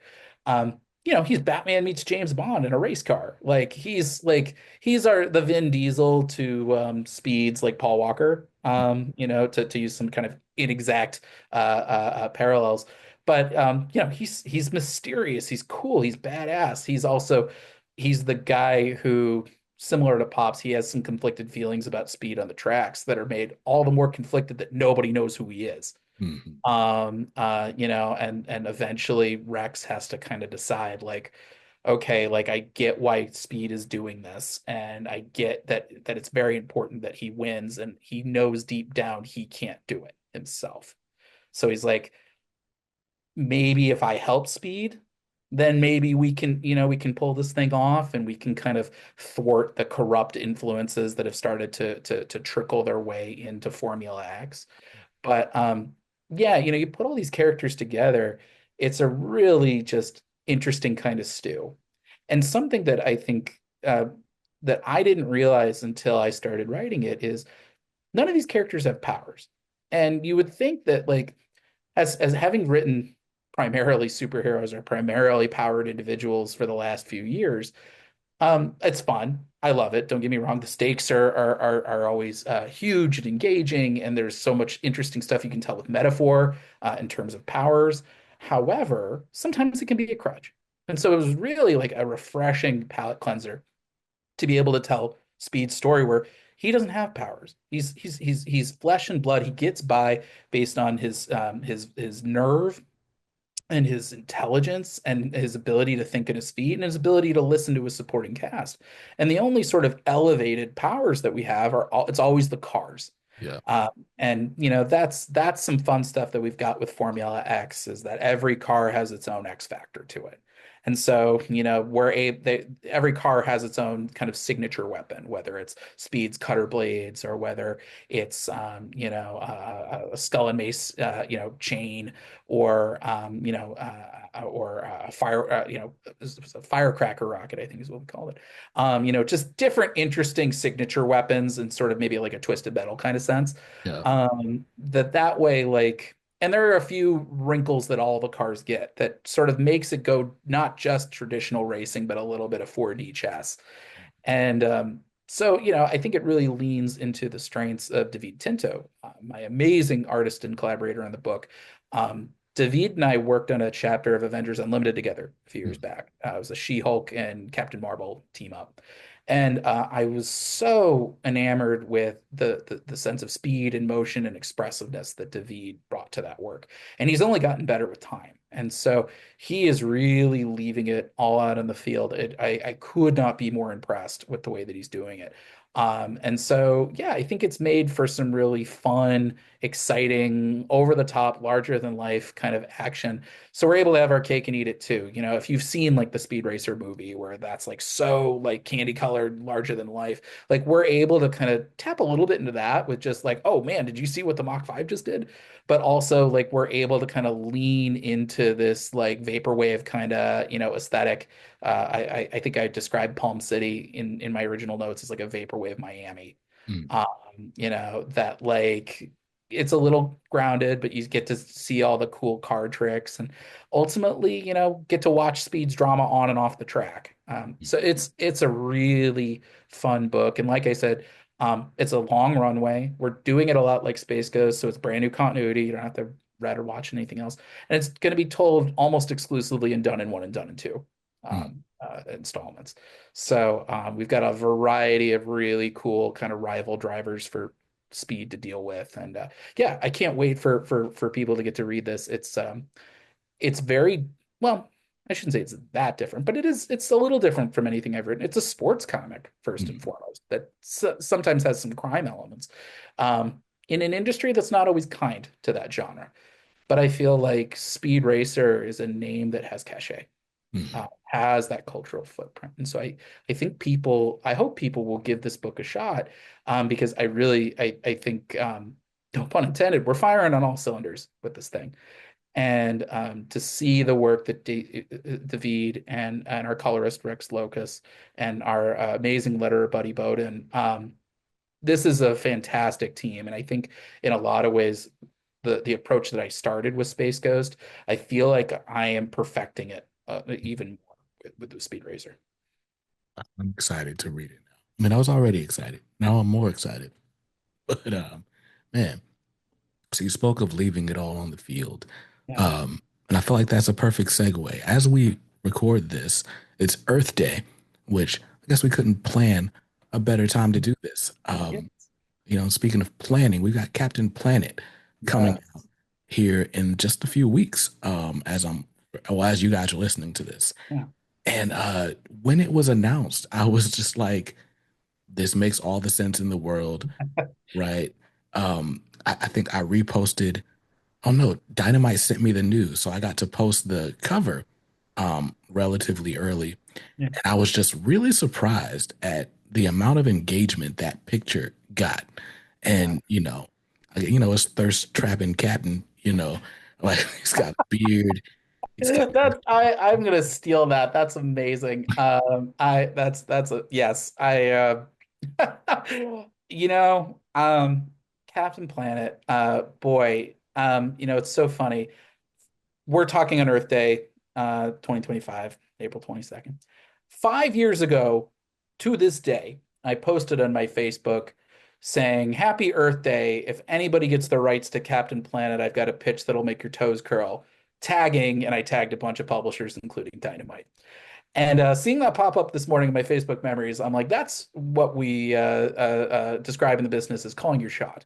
He's Batman meets James Bond in a race car. He's the Vin Diesel to Speed's like Paul Walker. To use some kind of inexact parallels. But he's mysterious. He's cool. He's badass. He's the guy who, similar to Pops, he has some conflicted feelings about Speed on the tracks that are made all the more conflicted that nobody knows who he is. Mhm. And eventually Rex has to kind of decide, like, okay, like I get why Speed is doing this, and I get that it's very important that he wins, and he knows deep down he can't do it himself. So he's like, maybe if I help Speed, then maybe we can pull this thing off and we can kind of thwart the corrupt influences that have started to trickle their way into Formula X. But yeah, you put all these characters together, it's a really just interesting kind of stew. And something that I think that I didn't realize until I started writing it is none of these characters have powers. And you would think that, like, as having written primarily superheroes or primarily powered individuals for the last few years, it's fun. I love it. Don't get me wrong. The stakes are always huge and engaging, and there's so much interesting stuff you can tell with metaphor in terms of powers. However, sometimes it can be a crutch. And so it was really like a refreshing palate cleanser to be able to tell Speed's story where he doesn't have powers. He's flesh and blood. He gets by based on his nerve and his intelligence and his ability to think at his feet and his ability to listen to his supporting cast. And the only sort of elevated powers that we have it's always the cars. Yeah. And that's some fun stuff that we've got with Formula X is that every car has its own X factor to it. And so, every car has its own kind of signature weapon, whether it's Speed's cutter blades or whether it's, a skull and mace, chain or a a firecracker rocket, I think is what we call it. Just different interesting signature weapons and sort of maybe like a twisted metal kind of sense. Yeah. That way, like, and there are a few wrinkles that all the cars get that sort of makes it go not just traditional racing, but a little bit of 4D chess. And so, I think it really leans into the strengths of David Tinto, my amazing artist and collaborator on the book. David and I worked on a chapter of Avengers Unlimited together a few years Mhm. back. It was a She-Hulk and Captain Marvel team up. And I was so enamored with the sense of speed and motion and expressiveness that David brought to that work. And he's only gotten better with time. And so he is really leaving it all out on the field. I could not be more impressed with the way that he's doing it. And so, yeah, I think it's made for some really fun, exciting, over the top, larger than life kind of action. So we're able to have our cake and eat it too. You know, if you've seen like the Speed Racer movie where that's like so like candy colored, larger than life, like we're able to kind of tap a little bit into that with just like, oh man, did you see what the Mach 5 just did? But also like we're able to kind of lean into this like vaporwave kind of, aesthetic. I think I described Palm City in my original notes as like a vaporwave Miami. Mm, That like it's a little grounded, but you get to see all the cool card tricks and ultimately, get to watch Speed's drama on and off the track. mm, So it's a really fun book. And like I said, it's a long runway. We're doing it a lot like Space Ghost, so it's brand new continuity. You don't have to read or watch anything else. And it's going to be told almost exclusively in Done in One and Done in Two mm. installments. So we've got a variety of really cool kind of rival drivers for Speed to deal with, and yeah, I can't wait for people to get to read this. It's very well. I shouldn't say it's that different, but it's a little different from anything I've written. It's a sports comic first and Mm. foremost that sometimes has some crime elements, in an industry that's not always kind to that genre. But I feel like Speed Racer is a name that has cachet, Mm. has that cultural footprint. And so I hope people will give this book a shot, because I think, no pun intended, we're firing on all cylinders with this thing. And to see the work that David and our colorist Rex Locus and our amazing letterer Buddy Bowden, this is a fantastic team. And I think in a lot of ways, the approach that I started with Space Ghost, I feel like I am perfecting it even more with the Speed Racer. I'm excited to read it now. I mean, I was already excited. Now I'm more excited. But man, so you spoke of leaving it all on the field. Yeah. And I feel like that's a perfect segue. As we record this, it's Earth Day, which I guess we couldn't plan a better time to do this. Yes. Speaking of planning, we've got Captain Planet coming out Yes. here in just a few weeks. As you guys are listening to this. Yeah. And when it was announced, I was just like, this makes all the sense in the world, right? I think I reposted. Oh no, Dynamite sent me the news, so I got to post the cover relatively early. Yeah. And I was just really surprised at the amount of engagement that picture got. Yeah. And it's thirst trapping captain, like he's got a beard, he's got I'm gonna steal that. That's amazing. I that's a yes. You know, Captain Planet, boy, it's so funny. We're talking on Earth Day, 2025, April 22nd. 5 years ago, to this day, I posted on my Facebook saying, Happy Earth Day. If anybody gets the rights to Captain Planet, I've got a pitch that'll make your toes curl. Tagging, and I tagged a bunch of publishers, including Dynamite. And seeing that pop up this morning in my Facebook memories, I'm like, that's what we describe in the business as calling your shot.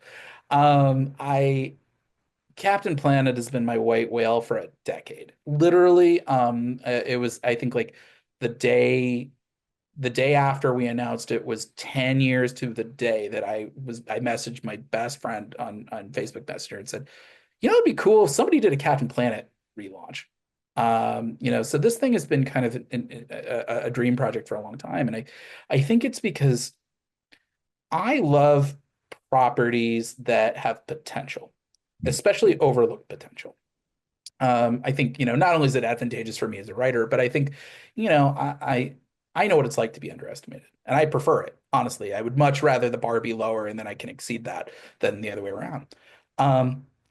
I Captain Planet has been my white whale for a decade. Literally, it was, I think, like the day the day after we announced it was 10 years to the day that I messaged my best friend on Facebook Messenger and said, it'd be cool if somebody did a Captain Planet relaunch. So this thing has been kind of a dream project for a long time. And I think it's because I love properties that have potential, especially overlooked potential. I think, not only is it advantageous for me as a writer, but I think, I know what it's like to be underestimated, and I prefer it. Honestly, I would much rather the bar be lower and then I can exceed that than the other way around.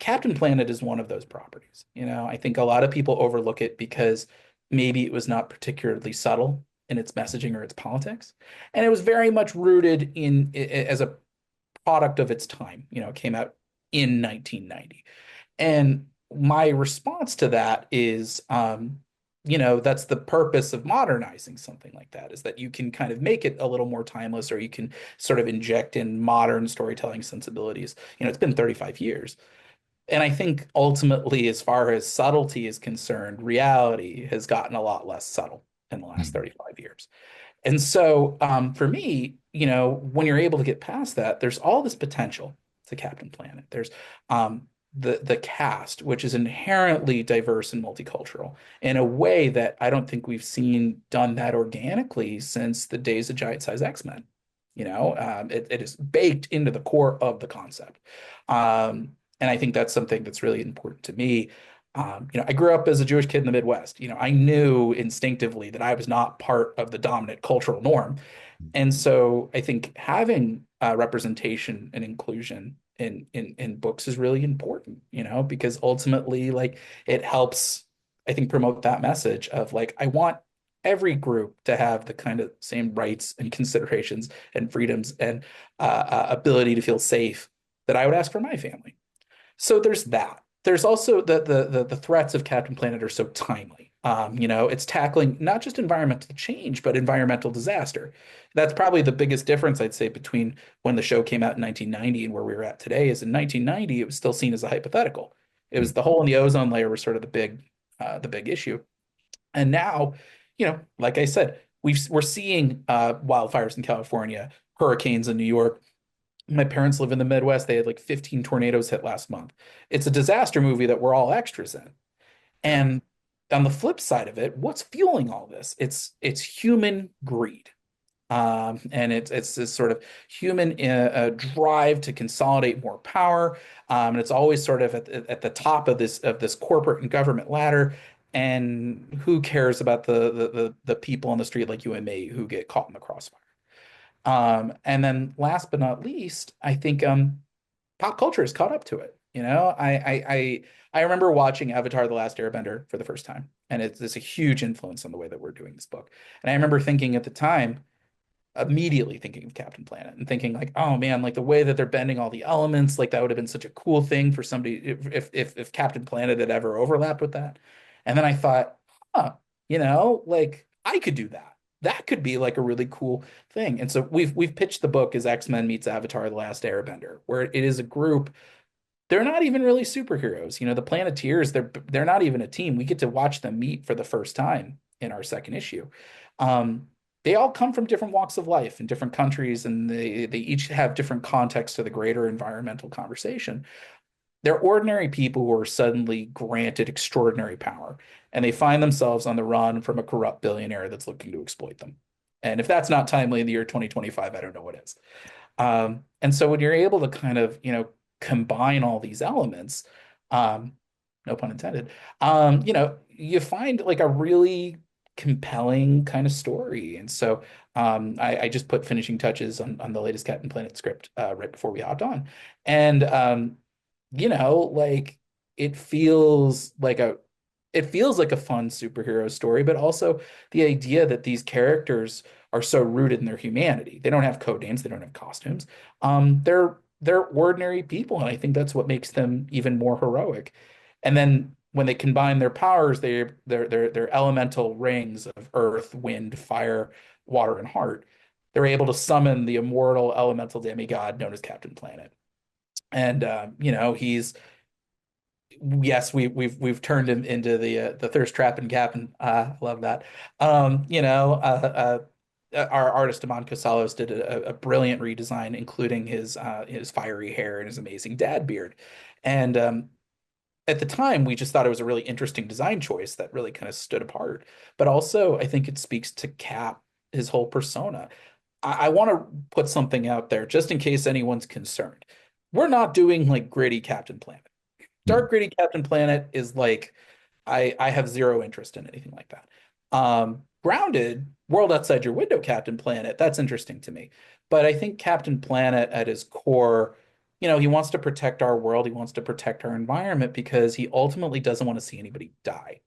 Captain Planet is one of those properties. I think a lot of people overlook it because maybe it was not particularly subtle in its messaging or its politics, and it was very much rooted as a product of its time. It came out in 1990. And my response to that is, that's the purpose of modernizing something like that, is that you can kind of make it a little more timeless, or you can sort of inject in modern storytelling sensibilities. It's been 35 years. And I think ultimately, as far as subtlety is concerned, reality has gotten a lot less subtle in the last Mm. 35 years. And so for me, when you're able to get past that, there's all this potential to Captain Planet. There's the cast, which is inherently diverse and multicultural in a way that I don't think we've seen done that organically since the days of Giant Size X-Men. It is baked into the core of the concept. And I think that's something that's really important to me. I grew up as a Jewish kid in the Midwest. I knew instinctively that I was not part of the dominant cultural norm. And so I think having representation and inclusion in books is really important, because ultimately, like, it helps, I think, promote that message of like, I want every group to have the kind of same rights and considerations and freedoms and ability to feel safe that I would ask for my family. So there's that. There's also the threats of Captain Planet are so timely. It's tackling not just environmental change, but environmental disaster. That's probably the biggest difference, I'd say, between when the show came out in 1990 and where we're at today. Is in 1990, it was still seen as a hypothetical. It was the hole in the ozone layer was sort of the big issue. And now, like I said, we're seeing wildfires in California, hurricanes in New York. My parents live in the Midwest. They had like 15 tornadoes hit last month. It's a disaster movie that we're all extras in. Yeah. And on the flip side of it, what's fueling all this? It's human greed. And it's this sort of human drive to consolidate more power. And it's always sort of at the top of this corporate and government ladder. And who cares about the people on the street like you and me who get caught in the crossfire? And then last but not least, I think pop culture has caught up to it. I remember watching Avatar: The Last Airbender for the first time, and it's a huge influence on the way that we're doing this book. And I remember thinking at the time, immediately thinking of Captain Planet and thinking like, oh man, like the way that they're bending all the elements, like that would have been such a cool thing for somebody if Captain Planet had ever overlapped with that. And then I thought, huh, like I could do that. That could be like a really cool thing. And so we've pitched the book as X-Men meets Avatar: The Last Airbender, where it is a group. They're not even really superheroes. The Planeteers, they're not even a team. We get to watch them meet for the first time in our second issue. Um, they all come from different walks of life in different countries, and they each have different contexts to the greater environmental conversation. They're ordinary people who are suddenly granted extraordinary power, and they find themselves on the run from a corrupt billionaire that's looking to exploit them. And if that's not timely in the year 2025, I don't know what is. And so when you're able to kind of, combine all these elements, um, no pun intended, you find like a really compelling kind of story. And so I just put finishing touches on the latest Captain Planet script right before we hopped on. And like it feels like a it feels like a fun superhero story, but also the idea that these characters are so rooted in their humanity. They don't have code names, they don't have costumes. They're ordinary people, and I think that's what makes them even more heroic. And then when they combine their powers, they're elemental rings of earth, wind, fire, water, and heart. They're able to summon the immortal elemental demigod known as Captain Planet. And he's yes, we've turned him into the thirst trap and Captain. Love that. Our artist Amon Cosalos did a brilliant redesign, including his fiery hair and his amazing dad beard. And at the time, we just thought it was a really interesting design choice that really kind of stood apart. But also, I think it speaks to Cap, his whole persona. I want to put something out there just in case anyone's concerned. We're not doing like gritty Captain Planet. Mm. Dark gritty Captain Planet is like I have zero interest in anything like that. Grounded, World Outside Your Window Captain Planet, that's interesting to me. But I think Captain Planet at his core, he wants to protect our world, he wants to protect our environment because he ultimately doesn't want to see anybody die.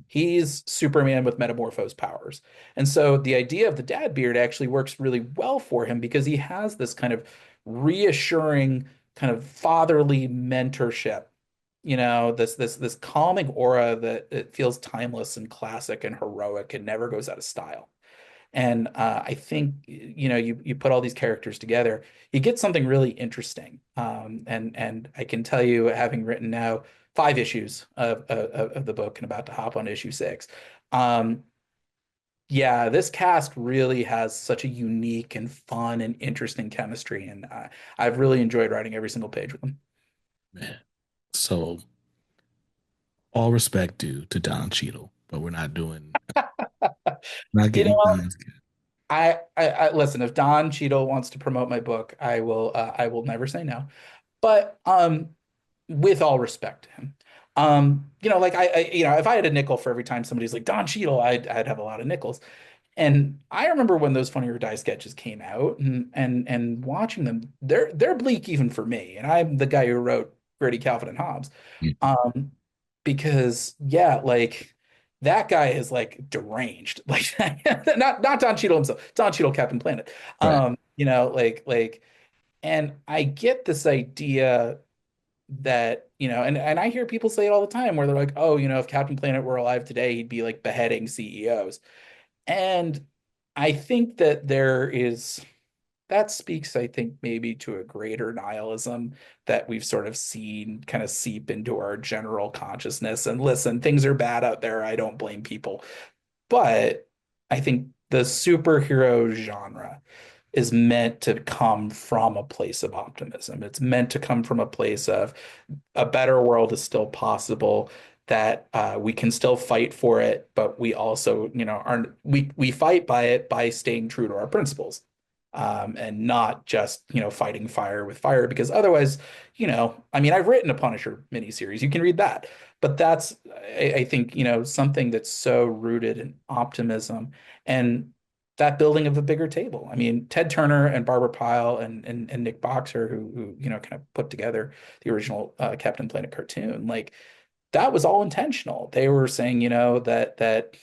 He's Superman with metamorphose powers. And so the idea of the dad beard actually works really well for him because he has this kind of reassuring, kind of fatherly mentorship, this calming aura that it feels timeless and classic and heroic and never goes out of style. And I think you put all these characters together, you get something really interesting. And I can tell you, having written now 5 issues of the book and about to hop on issue 6, um, Yeah, this cast really has such a unique and fun and interesting chemistry, and I've really enjoyed writing every single page with them. Man. So all respect due to Don Cheadle, but we're not doing not You getting know, Don's. I listen. If Don Cheadle wants to promote my book, I will never say no. But with all respect to him, like if I had a nickel for every time somebody's like Don Cheadle, I'd have a lot of nickels. And I remember when those Funny or Die sketches came out, and watching them, they're bleak even for me. And I'm the guy who wrote Gritty Calvin and Hobbes, um, because yeah, like that guy is like deranged, like not Don Cheadle himself, Don Cheadle, Captain Planet, Right. and I get this idea that, and I hear people say it all the time where they're like, oh, if Captain Planet were alive today, he'd be like beheading CEOs. And I think that that speaks, I think, maybe to a greater nihilism that we've sort of seen kind of seep into our general consciousness. And listen, things are bad out there. I don't blame people. But I think the superhero genre is meant to come from a place of optimism. It's meant to come from a place of a better world is still possible, that we can still fight for it, but we also, aren't we fight by it by staying true to our principles, and not just, fighting fire with fire, because otherwise, I mean, I've written a Punisher miniseries. You can read that, but that's, I think, something that's so rooted in optimism and that building of a bigger table. I mean, Ted Turner and Barbara Pyle and Nick Boxer, who kind of put together the original Captain Planet cartoon, like that was all intentional. They were saying, that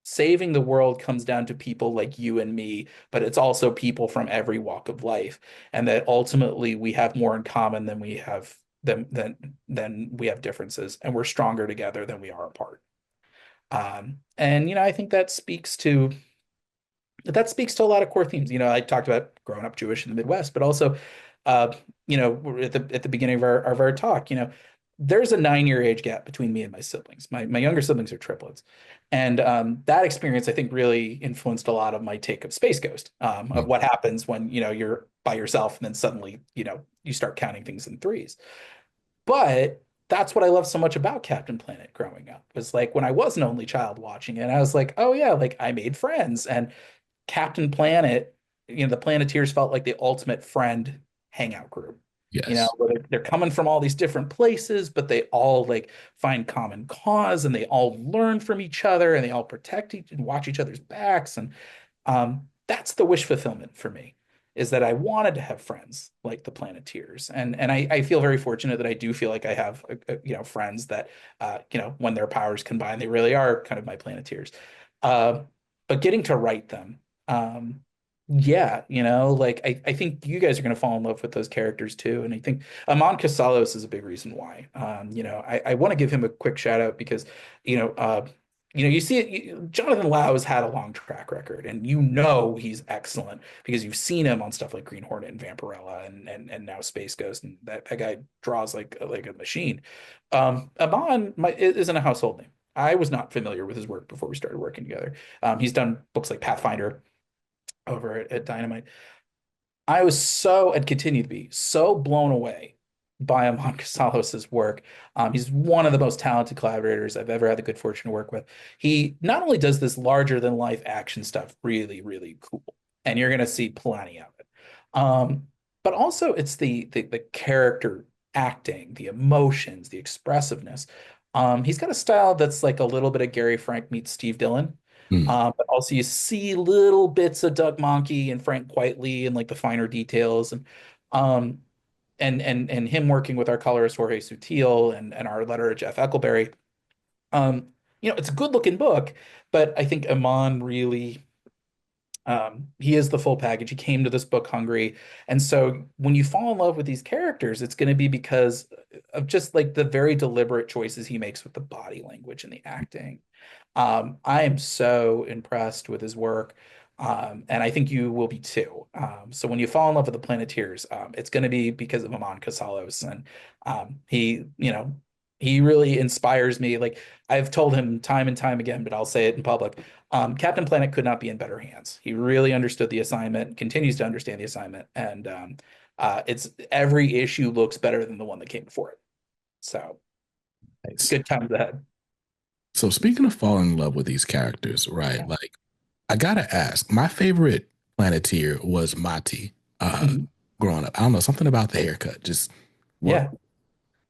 saving the world comes down to people like you and me, but it's also people from every walk of life, and that ultimately we have more in common than we have than we have differences, and we're stronger together than we are apart. And I think that speaks to a lot of core themes. I talked about growing up Jewish in the Midwest, but also, we're at the beginning of our talk, there's a 9-year age gap between me and my siblings. My younger siblings are triplets, and that experience, I think, really influenced a lot of my take of Space Ghost, of what happens when you're by yourself and then suddenly you start counting things in threes. But that's what I love so much about Captain Planet growing up, was like when I was an only child watching it, I was like, oh yeah, like I made friends. And Captain Planet, the Planeteers felt like the ultimate friend hangout group. Yes. Where they're coming from all these different places, but they all like find common cause, and they all learn from each other, and they all protect each and watch each other's backs. And that's the wish fulfillment for me, is that I wanted to have friends like the Planeteers. And I feel very fortunate that I do feel like I have, friends that, when their powers combine, they really are kind of my Planeteers. Uh, but getting to write them, yeah, like I think you guys are going to fall in love with those characters too. And I think Amon Casalos is a big reason why. I want to give him a quick shout out because, you know, uh, you see it. Jonathan Lau has had a long track record, and he's excellent because you've seen him on stuff like Green Hornet and Vampirella, and now Space Ghost, and that guy draws like a machine. Amon isn't a household name. I was not familiar with his work before we started working together. He's done books like Pathfinder over at Dynamite. I was so, and continue to be so blown away by Amon Casalos's work. He's one of the most talented collaborators I've ever had the good fortune to work with. He not only does this larger than life action stuff really, really cool, and you're going to see plenty of it, but also it's the character acting, the emotions, the expressiveness. He's got a style that's like a little bit of Gary Frank meets Steve Dillon. Hmm. But also you see little bits of Doug Mahnke and Frank Quitely and like the finer details, um and him working with our colorist Jorge Sutil and our letterer Jeff Eckelberry. Um, it's a good looking book, but I think Amon really, he is the full package. He came to this book hungry. And so when you fall in love with these characters, it's going to be because of just like the very deliberate choices he makes with the body language and the acting. I am so impressed with his work. And I think you will be too. So when you fall in love with the Planeteers, it's going to be because of Amon Casalos. And he, He really inspires me. Like I've told him time and time again, but I'll say it in public. Captain Planet could not be in better hands. He really understood the assignment, continues to understand the assignment, and it's every issue looks better than the one that came before it. So Nice. good times ahead. So speaking of falling in love with these characters, right? Yeah. Like I gotta ask, my favorite Planeteer was Mati. Mhm. Growing up, I don't know, something about the haircut just worked.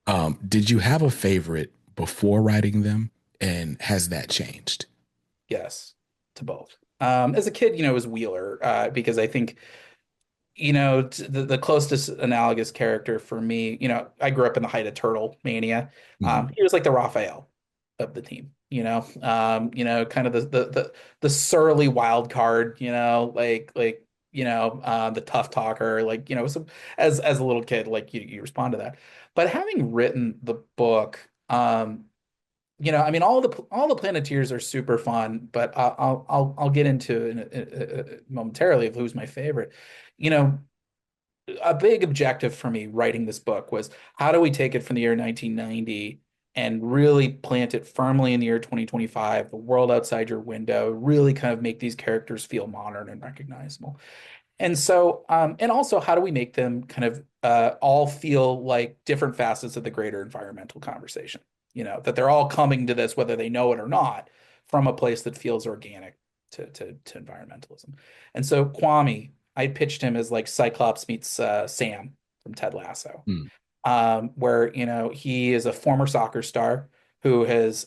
Yeah. Did you have a favorite before writing them, and has that changed? Yes. To both. As a kid, it was Wheeler, because I think the closest analogous character for me, I grew up in the height of Turtle Mania. Mm, He was like the Raphael of the team, kind of the surly wild card, the tough talker, so as a little kid, like you respond to that. But having written the book, I mean, all the Planeteers are super fun, but I'll get into momentarily of who's my favorite. You know, a big objective for me writing this book was how do we take it from the year 1990 and really plant it firmly in the year 2025, the world outside your window, really kind of make these characters feel modern and recognizable. And so, and also, how do we make them kind of all feel like different facets of the greater environmental conversation? That they're all coming to this, whether they know it or not, from a place that feels organic to environmentalism. And so, Kwame, I pitched him as like Cyclops meets Sam from Ted Lasso, mm, where he is a former soccer star who has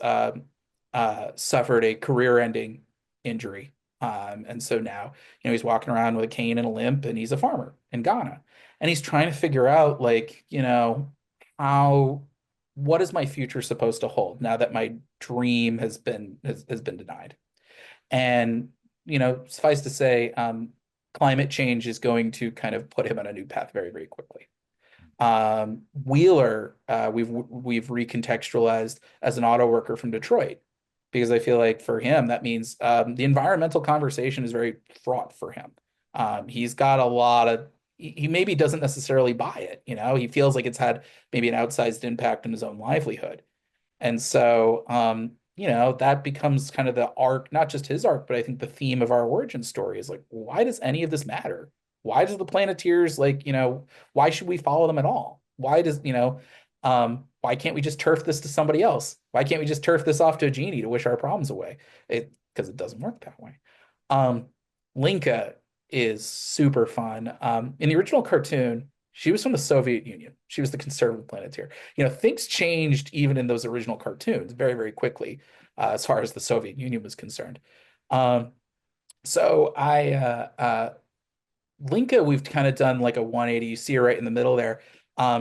suffered a career-ending injury, and so now he's walking around with a cane and a limp, and he's a farmer in Ghana, and he's trying to figure out like how what is my future supposed to hold now that my dream has been denied, and suffice to say, climate change is going to kind of put him on a new path very, very quickly. Wheeler, we've recontextualized as an auto worker from Detroit because I feel like for him that means the environmental conversation is very fraught for him. He's got a lot of he maybe doesn't necessarily buy it. He feels like it's had maybe an outsized impact on his own livelihood. And so, that becomes kind of the arc, not just his arc, but I think the theme of our origin story is like, why does any of this matter? Why does the Planeteers why should we follow them at all? Why can't we just turf this to somebody else? Why can't we just turf this off to a genie to wish our problems away? Because it doesn't work that way. Um, Linka is super fun. In the original cartoon, she was from the Soviet Union. She was the conservative Planeteer. Things changed even in those original cartoons very, very quickly, as far as the Soviet Union was concerned. Um, so Linka, we've kind of done like a 180. You see her right in the middle there.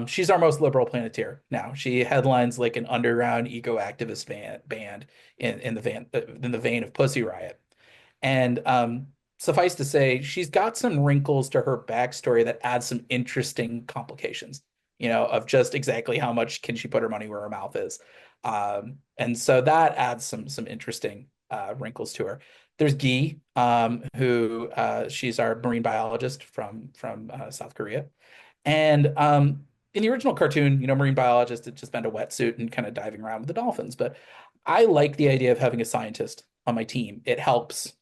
She's our most liberal Planeteer now. She headlines like an underground eco activist band in the vein of Pussy Riot. And suffice to say, she's got some wrinkles to her backstory that add some interesting complications, of just exactly how much can she put her money where her mouth is. And so that adds some interesting wrinkles to her. There's Guy, who she's our marine biologist from South Korea. And in the original cartoon, marine biologist had just been a wetsuit and kind of diving around with the dolphins. But I like the idea of having a scientist on my team. It helps,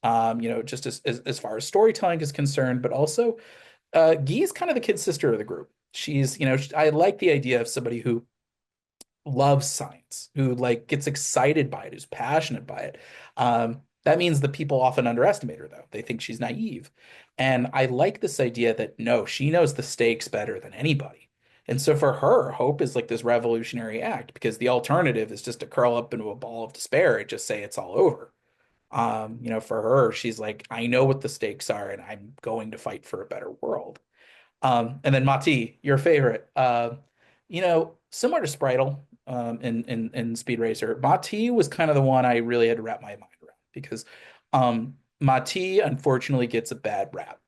just as far as storytelling is concerned, but also Guy is kind of the kid sister of the group. She's, I like the idea of somebody who loves science, who like gets excited by it, who's passionate by it. That means that people often underestimate her, though. They think she's naive. And I like this idea that no, she knows the stakes better than anybody. And so for her, hope is like this revolutionary act because the alternative is just to curl up into a ball of despair and just say it's all over. For her, she's like, I know what the stakes are and I'm going to fight for a better world. And then Mati, your favorite. Similar to Spritel, in Speed Racer, Mati was kind of the one I really had to wrap my mind around because Mati unfortunately gets a bad rap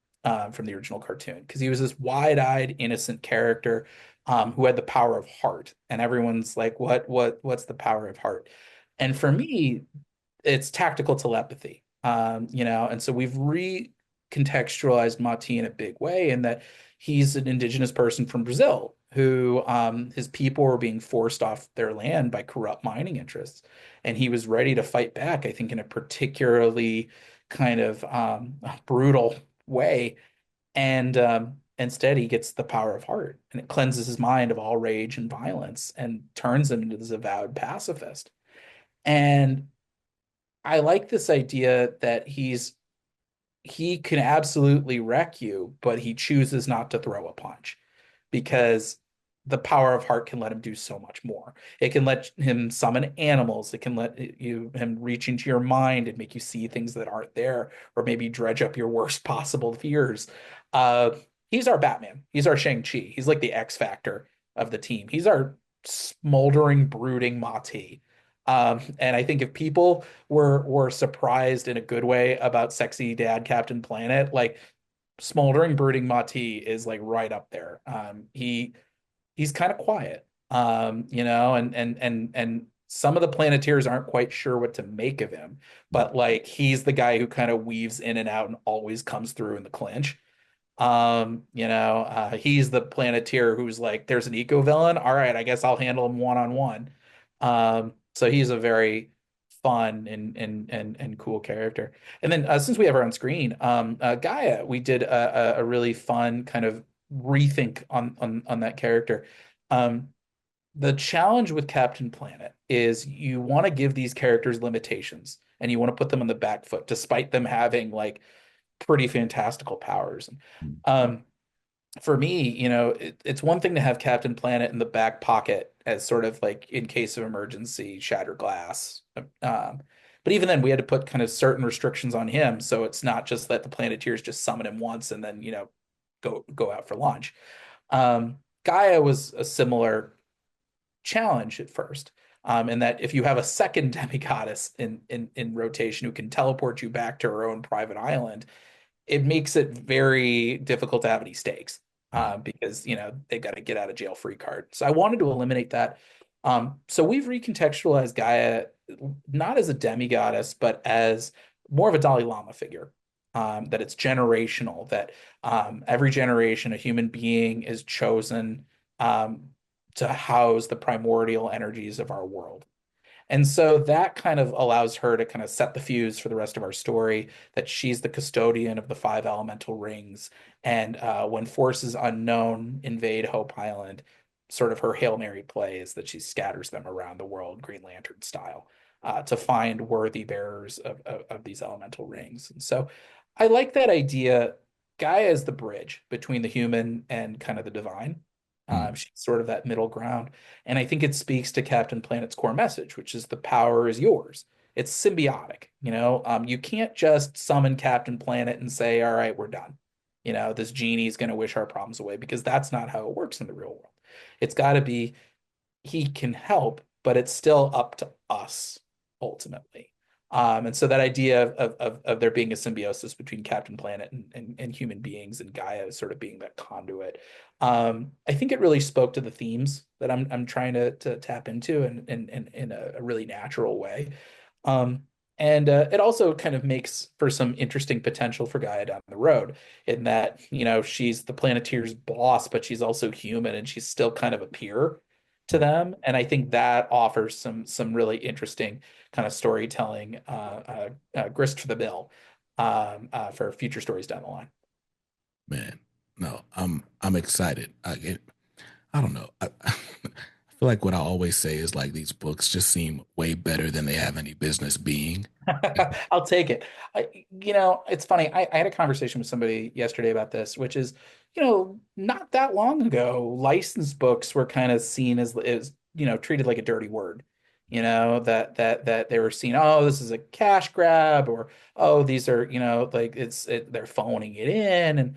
from the original cartoon because he was this wide-eyed, innocent character who had the power of heart, and everyone's like, what's the power of heart? And for me, it's tactical telepathy. And so we've recontextualized Mati in a big way, in that he's an indigenous person from Brazil who his people were being forced off their land by corrupt mining interests, and he was ready to fight back, I think, in a particularly kind of brutal way. And instead, he gets the power of heart, and it cleanses his mind of all rage and violence and turns him into this avowed pacifist. And I like this idea that he can absolutely wreck you, but he chooses not to throw a punch because the power of heart can let him do so much more. It can let him summon animals. It can let him reach into your mind and make you see things that aren't there, or maybe dredge up your worst possible fears. Uh, he's our Batman. He's our Shang-Chi. He's like the X factor of the team. He's our smoldering, brooding Mati. And I think if people were surprised in a good way about sexy dad Captain Planet, like smoldering, brooding Mati is like right up there. He's kind of quiet, and some of the Planeteers aren't quite sure what to make of him, but like he's the guy who kind of weaves in and out and always comes through in the clinch. He's the Planeteer who's like, there's an eco villain. All right, I guess I'll handle him one on one. So he's a very fun and cool character. And then since we have her on screen, Gaia, we did a really fun kind of rethink on that character. Um, the challenge with Captain Planet is you want to give these characters limitations and you want to put them on the back foot, despite them having like pretty fantastical powers. Um, for me, it's one thing to have Captain Planet in the back pocket as sort of like in case of emergency, shatter glass. But even then, we had to put kind of certain restrictions on him, so it's not just that the Planeteers just summon him once and then go out for launch. Gaia was a similar challenge at first, in that if you have a second demigoddess in rotation who can teleport you back to her own private island, it makes it very difficult to have any stakes, because they've got to get out of jail free card. So I wanted to eliminate that. So we've recontextualized Gaia not as a demigoddess, but as more of a Dalai Lama figure. That it's generational, that every generation a human being is chosen um, to house the primordial energies of our world. And so that kind of allows her to kind of set the fuse for the rest of our story, that she's the custodian of the five elemental rings. And when forces unknown invade Hope Island, sort of her Hail Mary play is that she scatters them around the world, Green Lantern style, to find worthy bearers of these elemental rings. And so I like that idea. Gaia is the bridge between the human and kind of the divine. Mm. She's sort of that middle ground. And I think it speaks to Captain Planet's core message, which is the power is yours. It's symbiotic. You can't just summon Captain Planet and say, all right, we're done. This genie's going to wish our problems away, because that's not how it works in the real world. It's got to be he can help, but it's still up to us ultimately. And so that idea of there being a symbiosis between Captain Planet and human beings, and Gaia sort of being that conduit, I think it really spoke to the themes that I'm trying to tap into in a really natural way. Um, and it also kind of makes for some interesting potential for Gaia down the road, in that, she's the Planeteer's boss, but she's also human and she's still kind of a peer to them. And I think that offers some really interesting kind of storytelling, grist for the bill, for future stories down the line. Man, no, I'm excited. I don't know. I feel like what I always say is like these books just seem way better than they have any business being. I'll take it. It's funny. I had a conversation with somebody yesterday about this, which is, not that long ago, licensed books were kind of seen as treated like a dirty word. That they were seen, oh, this is a cash grab, or oh, these are, like they're phoning it in. And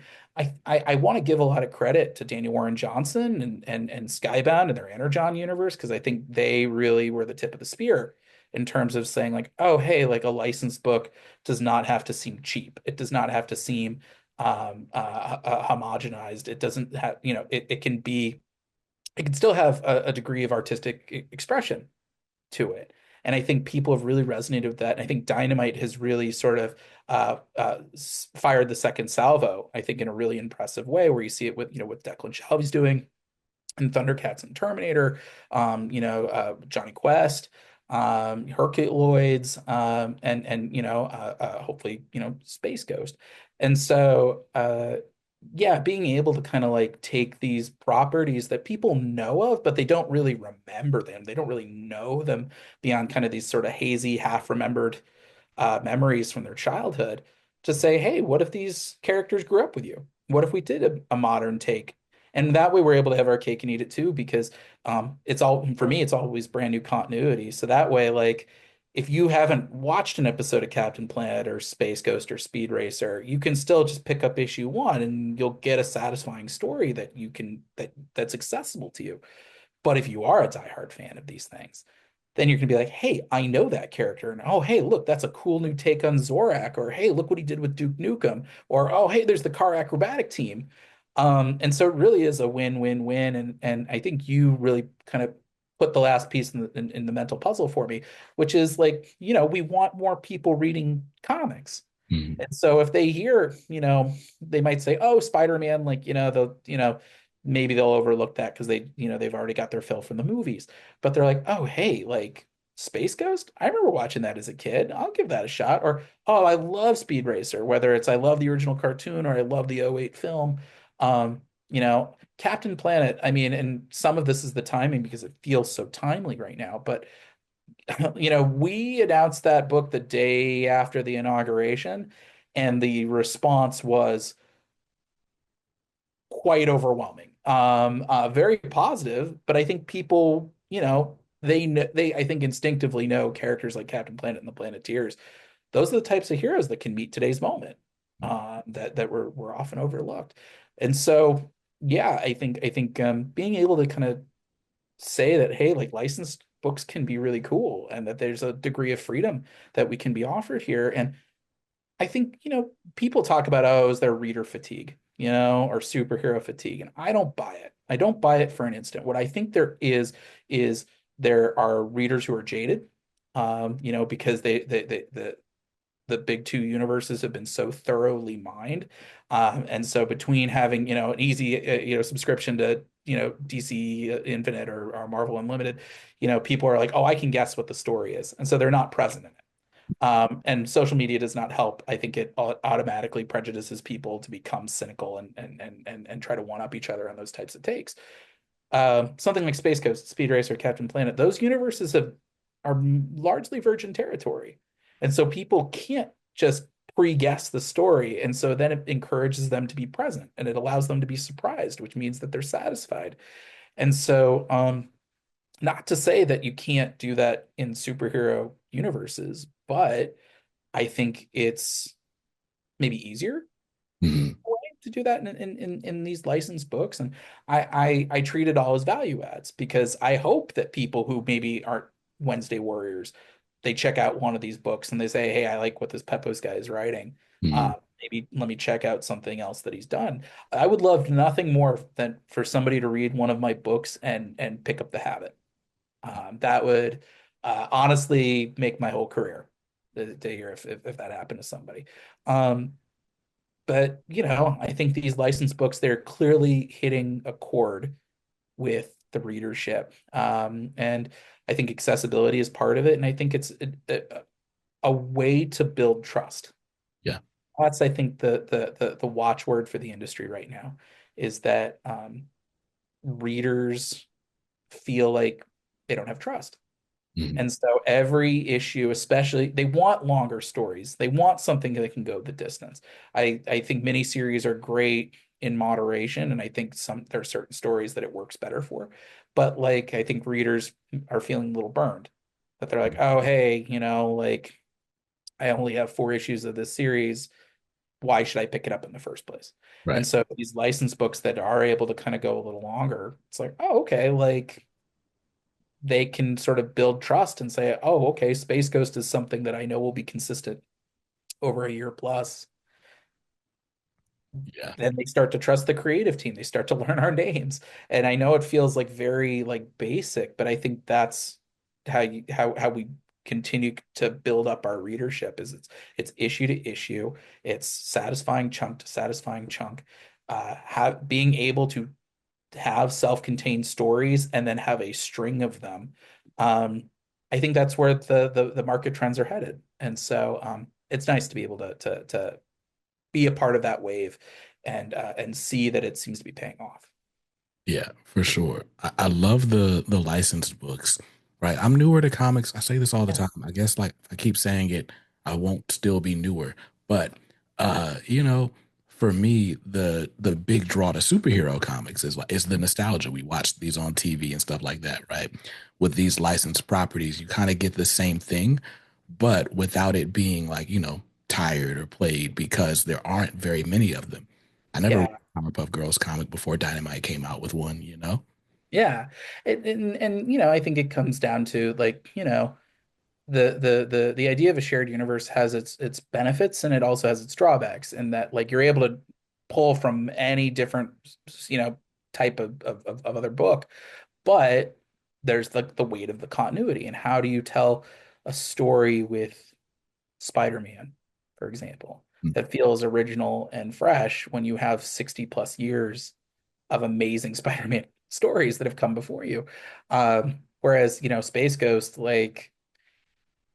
I want to give a lot of credit to Daniel Warren Johnson and Skybound and their Energon universe, because I think they really were the tip of the spear in terms of saying like, oh, hey, like a licensed book does not have to seem cheap. It does not have to seem homogenized. It doesn't have, it can still have a degree of artistic expression to it. And I think people have really resonated with that. And I think Dynamite has really sort of fired the second salvo, I think, in a really impressive way, where you see it with, what Declan Shalvey's doing and Thundercats and Terminator, Johnny Quest, Herculoids, and hopefully Space Ghost. And so yeah, being able to kind of like take these properties that people know of, but they don't really remember them. They don't really know them beyond kind of these sort of hazy, half remembered memories from their childhood to say, hey, what if these characters grew up with you? What if we did a modern take? And that way we're able to have our cake and eat it too, because it's all for me, it's always brand new continuity. So that way, like if you haven't watched an episode of Captain Planet or Space Ghost or Speed Racer, you can still just pick up issue one and you'll get a satisfying story that that's accessible to you. But if you are a diehard fan of these things, then you're gonna be like, hey, I know that character. And oh, hey, look, that's a cool new take on Zorak. Or hey, look what he did with Duke Nukem. Or oh, hey, there's the car acrobatic team. And so it really is a win-win-win. And I think you really kind of put the last piece in the mental puzzle for me, which is like, we want more people reading comics. Mhm. And so if they hear, they might say, "Oh, Spider-Man," like, maybe they'll overlook that because they've already got their fill from the movies. But they're like, "Oh, hey, like Space Ghost? I remember watching that as a kid. I'll give that a shot." Or, "Oh, I love Speed Racer," whether it's I love the original cartoon or I love the '08 film. Captain Planet, I mean, and some of this is the timing because it feels so timely right now, but we announced that book the day after the inauguration, and the response was quite overwhelming. Very positive, but I think people, they I think instinctively know characters like Captain Planet and the Planeteers. Those are the types of heroes that can meet today's moment, that were often overlooked. And so, yeah, I think being able to kind of say that, hey, like licensed books can be really cool and that there's a degree of freedom that we can be offered here. And I think, people talk about, oh, is there reader fatigue, or superhero fatigue? And I don't buy it. I don't buy it for an instant. What I think there is there are readers who are jaded, because the big two universes have been so thoroughly mined. And so between having, an easy, subscription to, DC Infinite or Marvel Unlimited, people are like, oh, I can guess what the story is. And so they're not present in it. And social media does not help. I think it automatically prejudices people to become cynical and try to one up each other on those types of takes. Something like Space Coast, Speed Racer, Captain Planet, those universes are largely virgin territory. And so people can't just pre-guess the story. And so then it encourages them to be present and it allows them to be surprised, which means that they're satisfied. And so, not to say that you can't do that in superhero universes, but I think it's maybe easier Mhm. to do that in these licensed books. And I treat it all as value adds because I hope that people who maybe aren't Wednesday warriors, they check out one of these books and they say, hey, I like what this Pepose guy is writing. Mhm. Maybe let me check out something else that he's done. I would love nothing more than for somebody to read one of my books and pick up the habit. That would honestly make my whole career to hear if that happened to somebody. Um, but I think these licensed books, they're clearly hitting a chord with the readership. And I think accessibility is part of it. And I think it's a way to build trust. Yeah. That's, I think, the watchword for the industry right now is that readers feel like they don't have trust. Mhm. And so every issue, especially, they want longer stories. They want something that can go the distance. I think miniseries are great in moderation, and I think there are certain stories that it works better for. But like I think readers are feeling a little burned. That they're like, oh, hey, like I only have 4 issues of this series. Why should I pick it up in the first place? And Right. so these licensed books that are able to kind of go a little longer, it's like, oh, okay, like they can sort of build trust and say, oh, okay, Space Ghost is something that I know will be consistent over a year plus. Yeah. Then they start to trust the creative team. They start to learn our names. And I know it feels like very like basic, but I think that's how we continue to build up our readership is it's issue to issue, it's satisfying chunk to satisfying chunk. Have being able to have self-contained stories and then have a string of them. Um, I think that's where the market trends are headed. And so it's nice to be able to be a part of that wave and see that it seems to be paying off. Yeah, for sure. I love the licensed books, right? I'm newer to comics. I say this all the Yeah. time. I guess like if I keep saying it, I won't still be newer. But you know, for me, the big draw to superhero comics is like is the nostalgia. We watch these on TV and stuff like that, right? With these licensed properties, you kind of get the same thing, but without it being like, tired or played because there aren't very many of them. I never read Yeah. a Powerpuff Girls comic before Dynamite came out with one. Yeah. And I think it comes down to like, the idea of a shared universe has its benefits and it also has its drawbacks, and that like you're able to pull from any different you know type of other book, but there's the weight of the continuity, and how do you tell a story with Spider-Man, for example, Mm. that feels original and fresh when you have 60 plus years of amazing Spider-Man stories that have come before you. Whereas, Space Ghost, like,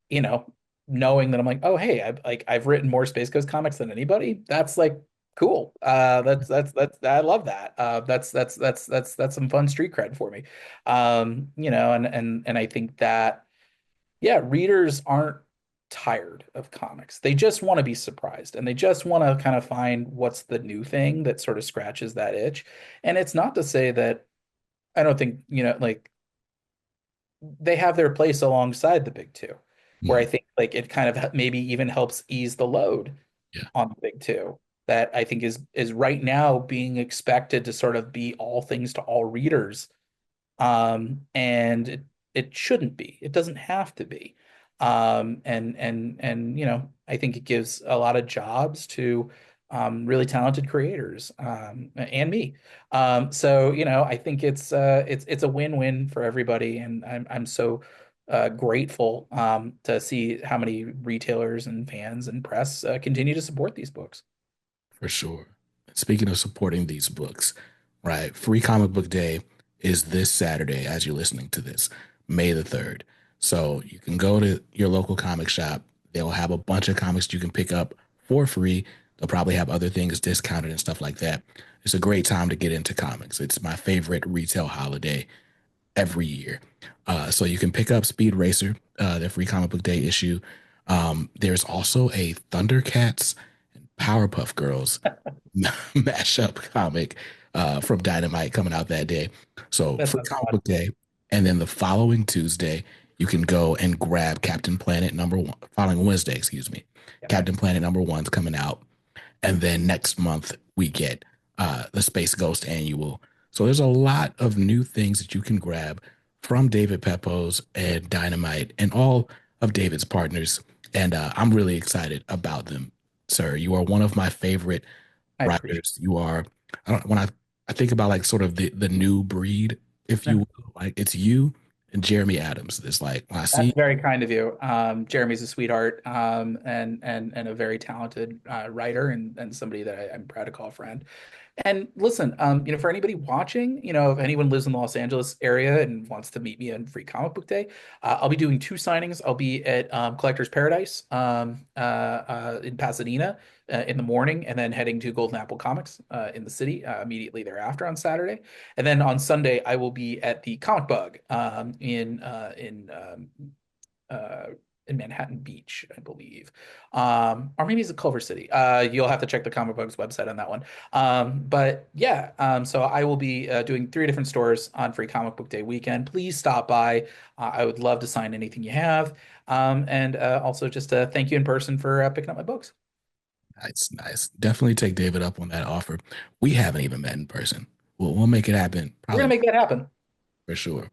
you know, knowing that I'm like, oh, hey, I've written more Space Ghost comics than anybody. That's like cool. That's I love that. That's some fun street cred for me. And I think that yeah, readers aren't tired of comics. They just want to be surprised and they just want to kind of find what's the new thing that sort of scratches that itch. And it's not to say that I don't think, like they have their place alongside the big two, where I Mm. think like it kind of maybe even helps ease the load Yeah, on the big two that I think is right now being expected to sort of be all things to all readers, and it shouldn't be. It doesn't have to be. And I think it gives a lot of jobs to really talented creators, and me. So I think it's a win-win for everybody, and I'm so grateful to see how many retailers and fans and press continue to support these books. for sure. Speaking of supporting these books, right? Free Comic Book Day is this Saturday as you're listening to this, May the 3rd. So you can go to your local comic shop. They'll have a bunch of comics you can pick up for free. They'll probably have other things discounted and stuff like that. It's a great time to get into comics. It's my favorite retail holiday every year. So you can pick up Speed Racer, their free comic book day issue. There's also a Thundercats and Powerpuff Girls mashup comic from Dynamite coming out that day. So That free sounds comic fun. book day, and then the following Tuesday you can go and grab Captain Planet number one. Following Wednesday, excuse me, Yep. Captain Planet number one's coming out, and then next month we get the Space Ghost annual. So there's a lot of new things that you can grab from David Pepose and Dynamite and all of David's partners. And I'm really excited about them, sir. You are one of my favorite I appreciate writers. You are, I don't, when I think about like sort of the new breed, if you it. will, like it's you and Jeremy Adams. It's like when I That's see, very kind of you. Jeremy's a sweetheart, and a very talented writer, and somebody that I'm proud to call a friend. And listen, for anybody watching, if anyone lives in the Los Angeles area and wants to meet me on Free Comic Book Day, I'll be doing two signings. I'll be at Collector's Paradise in Pasadena in the morning, and then heading to Golden Apple Comics in the city immediately thereafter on Saturday. And then on Sunday, I will be at the Comic Bug uh, in Manhattan Beach, I believe. Or maybe it's at Culver City. You'll have to check the Comic Bugs website on that one. But yeah, so I will be doing three different stores on Free Comic Book Day weekend. Please stop by. I would love to sign anything you have. And also just thank you in person for picking up my books. nice, nice. Definitely take David up on that offer. We haven't even met in person. We'll make it happen We're gonna probably make that happen. for sure.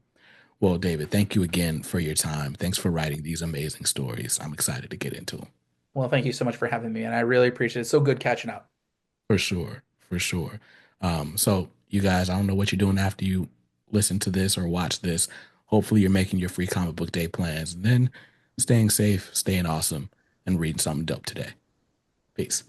Well, David, thank you again for your time. Thanks for writing these amazing stories. I'm excited to get into them. Well, thank you so much for having me, and I really appreciate it. It's so good catching up. For sure, for sure. So you guys, I don't know what you're doing after you listen to this or watch this. Hopefully, you're making your free comic book day plans. And then staying safe, staying awesome, and reading something dope today. Peace.